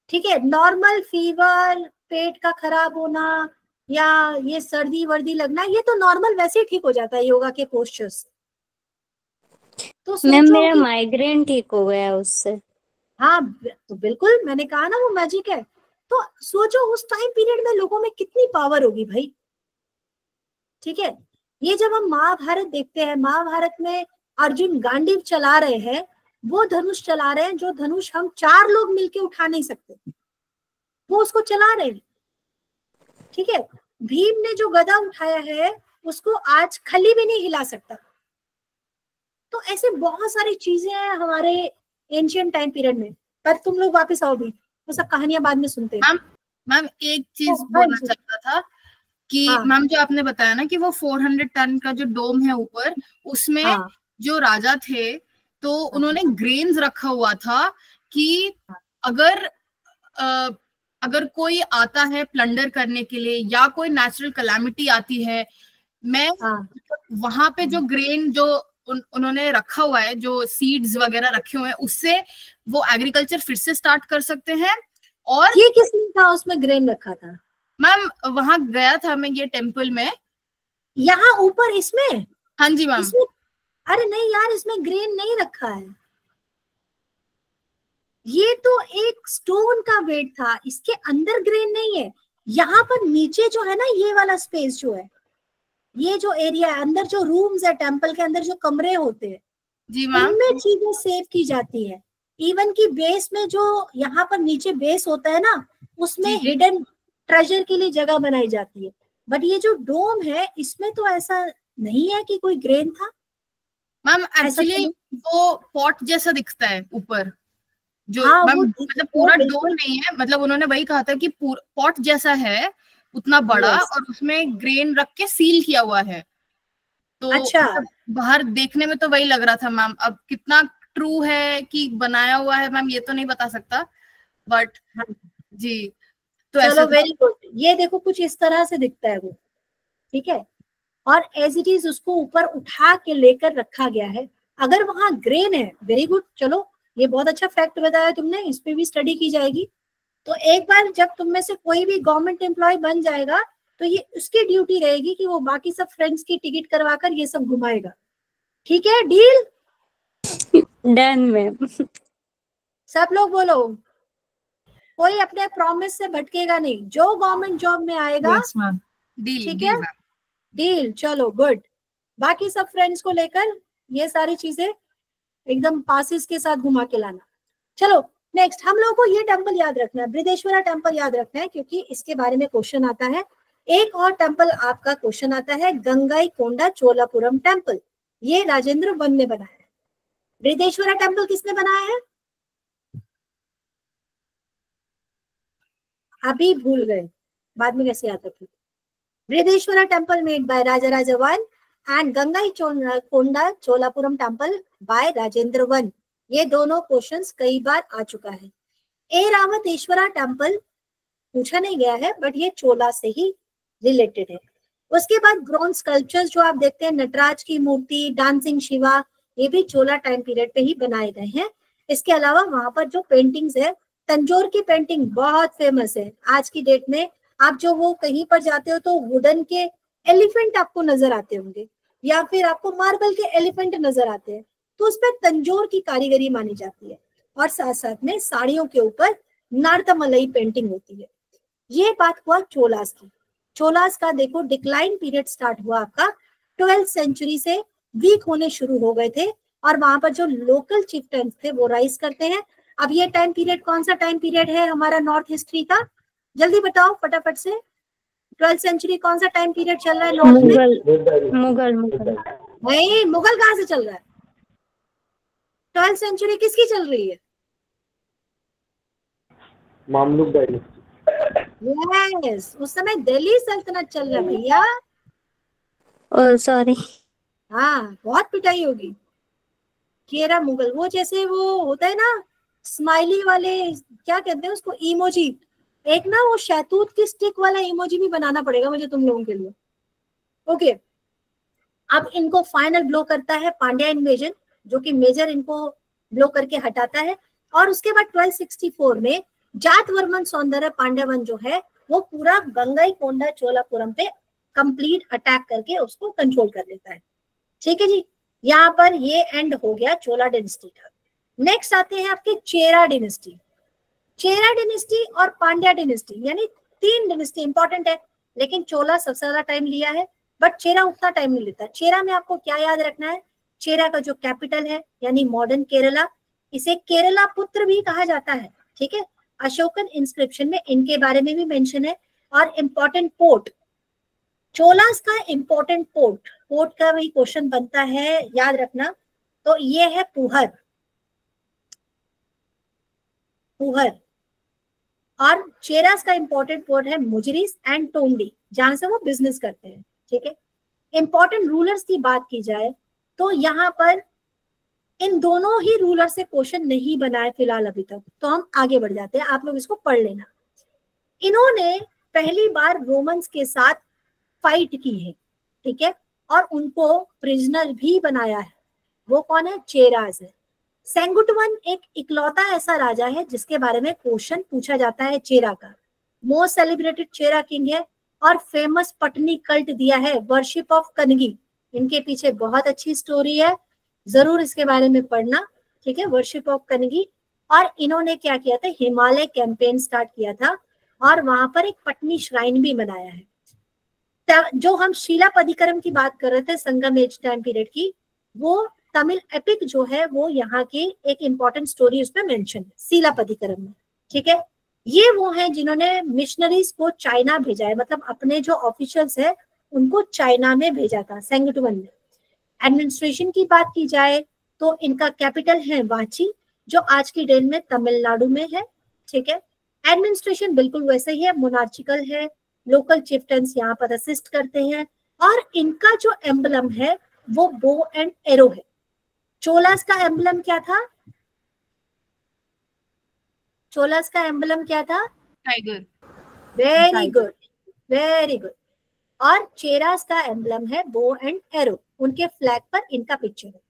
ठीक है, नॉर्मल फीवर, पेट का खराब होना या ये सर्दी वर्दी लगना, ये तो नॉर्मल वैसे ही ठीक हो जाता है योगा के पोस्चर्स। तो मैम मेरा माइग्रेन ठीक हो गया उससे। हाँ तो बिल्कुल, मैंने कहा ना वो मैजिक है। तो सोचो उस टाइम पीरियड में लोगों में कितनी पावर होगी भाई। ठीक है, ये जब हम महाभारत देखते हैं, महाभारत में अर्जुन गांडीव चला रहे हैं, वो धनुष चला रहे हैं जो धनुष हम 4 लोग मिलके उठा नहीं सकते, वो उसको चला रहे हैं। ठीक है, भीम ने जो गदा उठाया है उसको आज खली भी नहीं हिला सकता। तो ऐसे बहुत सारी चीजें हैं हमारे एंशिएंट टाइम पीरियड में। पर तुम लोग वापस आओ भी, वो सब कहानियां बाद में सुनते हैं। मैम एक चीज बोलना चाहता था कि मैम जो आपने बताया ना कि वो 400 टन का जो डोम है ऊपर, उसमें जो राजा थे तो उन्होंने ग्रेन्स रखा हुआ था कि अगर कोई आता है प्लंडर करने के लिए या कोई नेचुरल कैलामिटी आती है, मैं वहां पे जो ग्रेन जो उन्होंने रखा हुआ है, जो सीड्स वगैरह रखे हुए हैं, उससे वो एग्रीकल्चर फिर से स्टार्ट कर सकते हैं। और ये किसने कहा उसमें ग्रेन रखा था? मैम वहां गया था मैं ये टेम्पल में, यहाँ ऊपर इसमें। हाँ जी मैम। अरे नहीं यार, इसमें ग्रेन नहीं रखा है, ये तो एक स्टोन का वेट था, इसके अंदर ग्रेन नहीं है। यहाँ पर नीचे जो है ना, ये वाला स्पेस जो है, ये जो एरिया है, अंदर जो रूम्स है टेम्पल के अंदर, जो कमरे होते हैं, जी मैम, उनमें चीजें सेव की जाती है। इवन की बेस में जो यहाँ पर नीचे बेस होता है ना, उसमें हिडन ट्रेजर के लिए जगह बनाई जाती है। बट ये जो डोम है इसमें तो ऐसा नहीं है कि कोई ग्रेन था मैम। एक्चुअली वो पॉट जैसा दिखता है ऊपर जो, हाँ, मैम मतलब पूरा डोम नहीं है, मतलब उन्होंने वही कहा था कि पॉट जैसा है उतना बड़ा, और उसमें ग्रेन रख के सील किया हुआ है। तो अच्छा, मतलब बाहर देखने में तो वही लग रहा था मैम। अब कितना ट्रू है कि बनाया हुआ है मैम ये तो नहीं बता सकता, बट जी तो चलो ऐसे वेरी गुड। ये देखो कुछ इस तरह से दिखता है वो, ठीक है। और एज इट इज उसको ऊपर उठा के लेकर रखा गया है। अगर वहां ग्रेन है, वेरी गुड, चलो ये बहुत अच्छा फैक्ट बताया तुमने, इस पे भी स्टडी की जाएगी। तो एक बार जब तुम में से कोई भी गवर्नमेंट एम्प्लॉय बन जाएगा तो ये उसकी ड्यूटी रहेगी कि वो बाकी सब फ्रेंड्स की टिकट करवाकर ये सब घुमाएगा। ठीक है, डील? Done ma'am. सब लोग बोलो, कोई अपने प्रॉमिस से भटकेगा नहीं, जो गवर्नमेंट जॉब में आएगा। यस मैम, डील, ठीक है, डील। चलो गुड। बाकी सब फ्रेंड्स को लेकर ये सारी चीजें एकदम पासिस के साथ घुमा के लाना। चलो नेक्स्ट, हम लोगों को ये टेम्पल याद रखना है, बृहदेश्वरा टेम्पल याद रखना है, क्योंकि इसके बारे में क्वेश्चन आता है। एक और टेम्पल आपका क्वेश्चन आता है, गंगाईकोंडा चोलापुरम टेम्पल। ये राजेंद्र वन ने बनाया है। बृहदेश्वरा टेम्पल किसने बनाया है? अभी भूल गए, बाद में कैसे आता था। Brihadeeswara temple made by Raja one and Gangaikonda Cholapuram temple by Rajendra one. ये दोनों क्वेश्चंस कई बार आ चुका है। ऐरावतेश्वरा टेम्पल पूछा नहीं गया है, बट ये चोला से ही रिलेटेड है। उसके बाद ब्रॉन्ज स्कल्पचर्स जो आप देखते हैं, नटराज की मूर्ति, डांसिंग शिवा, ये भी चोला टाइम पीरियड पे ही बनाए गए हैं। इसके अलावा वहां पर जो पेंटिंग्स है, तंजौर की पेंटिंग बहुत फेमस है। आज की डेट में आप जो वो कहीं पर जाते हो तो वुडन के एलिफेंट आपको नजर आते होंगे, या फिर आपको मार्बल के एलिफेंट नजर आते हैं, तो उस पर तंजौर की कारीगरी मानी जाती है। और साथ साथ में साड़ियों के ऊपर नारतमलई पेंटिंग होती है। ये बात हुआ चोलास की। चोलास का देखो डिक्लाइन पीरियड स्टार्ट हुआ आपका 12th सेंचुरी से, वीक होने शुरू हो गए थे, और वहां पर जो लोकल चिफ्टन्स थे वो राइज करते हैं। अब ये टाइम पीरियड कौन सा टाइम पीरियड है हमारा नॉर्थ हिस्ट्री का? जल्दी बताओ फटाफट से। 12th सेंचुरी कौन सा टाइम पीरियड चल रहा है नॉर्थ में? मुगल। नहीं, मुगल कहाँ से चल रहा है? 12th सेंचुरी किसकी चल रही है? Mamluk dynasty. यस, उस समय दिल्ली सल्तनत चल रहा है भैया। Oh sorry. हाँ, बहुत पिटाई होगी। केरा मुगल, वो जैसे वो होता है ना स्माइली वाले, क्या कहते हैं उसको, इमोजी। एक ना वो शहतूत की स्टिक वाला इमोजी भी बनाना पड़ेगा मुझे तुम लोगों के लिए। ओके, अब इनको फाइनल ब्लो करता है पांड्या इन्वेजन, जो कि मेजर इनको ब्लो करके हटाता है। और उसके बाद 1264 में जातवर्मन सौंदर्य पांड्यवन जो है वो पूरा गंगाईकोंडा चोलापुरम पे कंप्लीट अटैक करके उसको कंट्रोल कर लेता है। ठीक है जी, यहाँ पर ये एंड हो गया चोला डिनेस्टी का। नेक्स्ट आते हैं आपके चेरा डिनेस्टी। चेरा डिनेस्टी और पांड्या डिनेस्टी, यानी 3 डिनेस्टी इंपॉर्टेंट है, लेकिन चोला सबसे ज्यादा टाइम लिया है, बट चेरा उतना टाइम नहीं लेता। चेरा में आपको क्या याद रखना है? चेरा का जो कैपिटल है यानी मॉडर्न केरला, इसे केरला पुत्र भी कहा जाता है। ठीक है, अशोकन इंस्क्रिप्शन में इनके बारे में भी मेंशन है। और इम्पोर्टेंट पोर्ट, चोलास का इम्पोर्टेंट पोर्ट का भी क्वेश्चन बनता है, याद रखना। तो ये है पुहर। और चेरास का इम्पोर्टेंट पोर्ट है मुजरिस एंड टोंडी, जहां से वो बिजनेस करते हैं। ठीक है, इंपॉर्टेंट रूलर्स की बात की जाए तो यहाँ पर इन दोनों ही रूलर से क्वेश्चन नहीं बना है फिलहाल अभी तक, तो हम आगे बढ़ जाते हैं, आप लोग इसको पढ़ लेना। इन्होंने पहली बार रोमन्स के साथ फाइट की है, ठीक है, और उनको प्रिजनर भी बनाया है। वो कौन है? चेरास है। सेंगुटवन एक इकलौता ऐसा राजा है जिसके बारे में क्वेश्चन पूछा जाता है चेरा का। मोस्ट सेलिब्रेटेड चेरा किंग है और फेमस पटनी कल्ट दिया है, वर्शिप ऑफ कनगी। इनके पीछे बहुत अच्छी स्टोरी है, जरूर इसके बारे में पढ़ना। ठीक है, वर्शिप ऑफ कनगी। और इन्होंने क्या किया था? हिमालय कैंपेन स्टार्ट किया था और वहां पर एक पटनी श्राइन भी बनाया है। जो हम शीलापदिकरम की बात कर रहे थे संगम एज टाइम पीरियड की, वो तमिल एपिक जो है वो यहाँ की एक इंपॉर्टेंट स्टोरी उसमें मेंशन है शीलापदिकरम में। ठीक है, ये वो हैं जिन्होंने मिशनरीज को चाइना भेजा है, मतलब अपने जो ऑफिशियल्स है उनको चाइना में भेजा था सेंगटुवन में। एडमिनिस्ट्रेशन की बात की जाए तो इनका कैपिटल है वाची, जो आज की डेट में तमिलनाडु में है। ठीक है, एडमिनिस्ट्रेशन बिल्कुल वैसे ही है, मोनार्चिकल है, लोकल चिफ्टन्स यहाँ पर असिस्ट करते हैं, और इनका जो एम्बलम है वो बो एंड एरो है। चोलास का एम्बलम क्या था? चोलास का एम्बलम क्या था? Tiger. Very good, very good. और चेरास का एम्बलम है बो एंड एरो, उनके फ्लैग पर इनका पिक्चर है।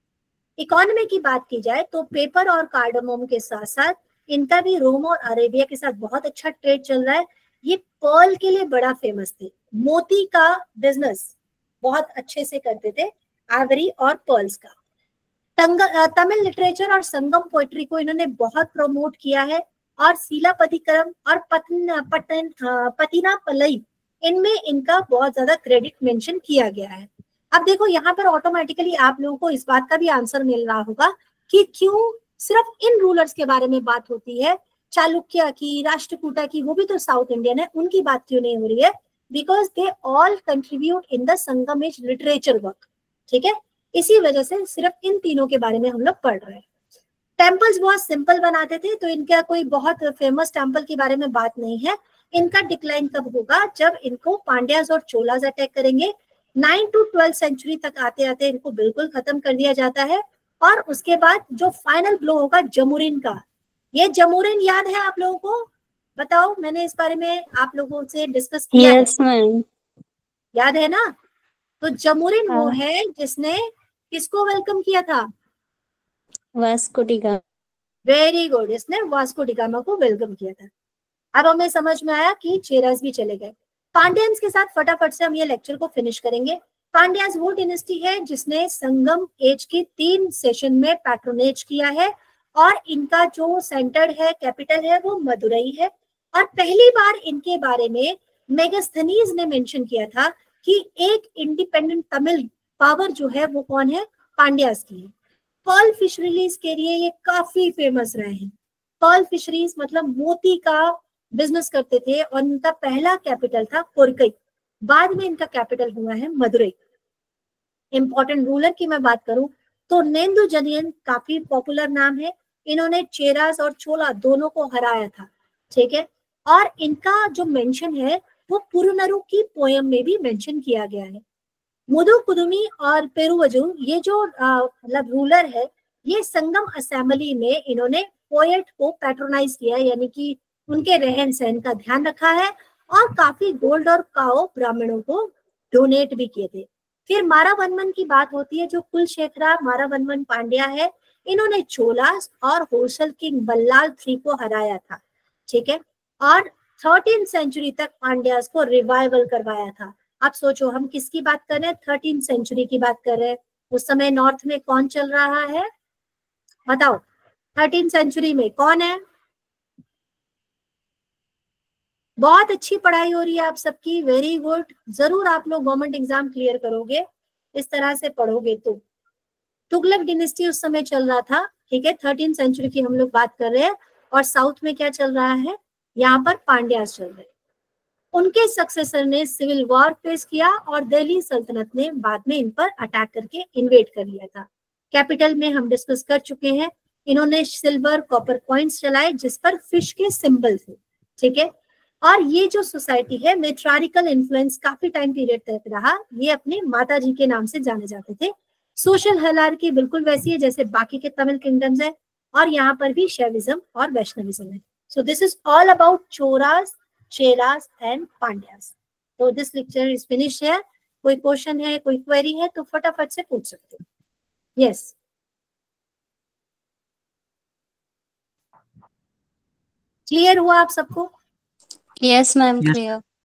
इकोनॉमी की बात की जाए तो पेपर और कार्डमोम के साथ साथ इनका भी रोम और अरेबिया के साथ बहुत अच्छा ट्रेड चल रहा है। ये पर्ल के लिए बड़ा फेमस थे, मोती का बिजनेस बहुत अच्छे से करते थे, आइवरी और पर्ल्स का। तमिल लिटरेचर और संगम पोएट्री को इन्होंने बहुत प्रमोट किया है, और शीलापदिकरम और पतिना पलई, इनमें इनका बहुत ज्यादा क्रेडिट मेंशन किया गया है। अब देखो यहाँ पर ऑटोमेटिकली आप लोगों को इस बात का भी आंसर मिल रहा होगा कि क्यों सिर्फ इन रूलर्स के बारे में बात होती है, चालुक्य की, राष्ट्रकूटा की, वो भी तो साउथ इंडियन है, उनकी बात क्यों नहीं हो रही है? Because they all contribute in the Sangam age literature work. ठीक है, इसी वजह से सिर्फ इन तीनों के बारे में हम लोग पढ़ रहे हैं। टेम्पल्स बहुत सिंपल बनाते थे, तो इनका कोई बहुत फेमस टेम्पल के बारे में बात नहीं है। इनका डिक्लाइन कब होगा? जब इनको पांड्यास और चोलास अटैक करेंगे। 9 to 12 सेंचुरी तक आते आते इनको बिल्कुल खत्म कर दिया जाता है, और उसके बाद जो फाइनल ब्लो होगा जमुरिन का। ये जमुरिन याद है आप लोगों को? बताओ, मैंने इस बारे में आप लोगों से डिस्कस किया है, याद है ना? तो जमुरिन वो है जिसने किसको वेलकम किया था? Vasco D gamma. Very good, इसने वास्को डी गामा को वेलकम किया था। अब हमें समझ में आया कि चेरास भी चले गए। पांड्यंस के साथ फटाफट से हम ये लेक्चर को फिनिश करेंगे। पांड्यास वो डिनेस्टी है जिसने संगम एज के 3 सेशन में पैट्रोनेज किया है, और इनका जो सेंटर है, कैपिटल है, वो मदुरई है। और पहली बार इनके बारे में मेगास्थनीज ने मेंशन किया था कि एक इंडिपेंडेंट तमिल पावर जो है वो कौन है? पांड्यास की है। पर्ल फिशरीज के लिए ये काफी फेमस रहे हैं। पर्ल फिशरीज मतलब मोती का बिजनेस करते थे, और इनका पहला कैपिटल था कोरकई, बाद में इनका कैपिटल हुआ है मदुरई। इंपॉर्टेंट रूलर की मैं बात करूं तो नेंदु जनियन काफी पॉपुलर नाम है, इन्होंने चेरास और चोला दोनों को हराया था। ठीक है, और इनका जो मेंशन है वो पुरुनरु की पोयम में भी मेंशन किया गया है। मुदुकुदुमी और पेरुवजु, ये जो मतलब रूलर है, ये संगम असेंबली में इन्होंने पोएट को पैट्रोनाइज किया, यानी कि उनके रहन सहन का ध्यान रखा है, और काफी गोल्ड और काओ ब्राह्मणों को डोनेट भी किए थे। फिर मारावनमन की बात होती है, जो कुलशेखरा मारावनमन पांड्या है, इन्होंने चोलास और होसल किंग बल्लाल III को हराया था। ठीक है, और 13th सेंचुरी तक पांड्यास को रिवाइवल करवाया था। आप सोचो हम किसकी बात कर रहे हैं? 13th सेंचुरी की बात कर रहे हैं। उस समय नॉर्थ में कौन चल रहा है? बताओ, 13th सेंचुरी में कौन है? बहुत अच्छी पढ़ाई हो रही है आप सबकी, वेरी गुड। जरूर आप लोग गवर्नमेंट एग्जाम क्लियर करोगे इस तरह से पढ़ोगे तो। तुगलक डिनेस्टी उस समय चल रहा था। ठीक है, 13th सेंचुरी की हम लोग बात कर रहे हैं, और साउथ में क्या चल रहा है? यहाँ पर पांड्यास चल रहे हैं। उनके सक्सेसर ने सिविल वॉर फेस किया, और दिल्ली सल्तनत ने बाद में इन पर अटैक करके इन्वेड कर लिया था। कैपिटल में हम डिस्कस कर चुके हैं, इन्होंने सिल्वर कॉपर कॉइन्स चलाए जिस पर फिश के सिंबल थे। ठीक है, और ये जो सोसाइटी है, मेट्रारिकल इन्फ्लुएंस काफी टाइम पीरियड तक रहा। ये अपने माता जी के नाम से जाने जाते थे। सोशल हायरार्की बिल्कुल वैसी है जैसे बाकी के तमिल किंगडम्स है, और यहाँ पर भी शैविज्म और वैष्णविज्म है। So this is all about Cholas, Cheras and Pandyas. तो दिस लेक्चर इज फिनिश है। कोई क्वेश्चन है, कोई क्वेरी है तो फटाफट से पूछ सकते हो। यस, क्लियर हुआ आप सबको? Yes ma'am, clear.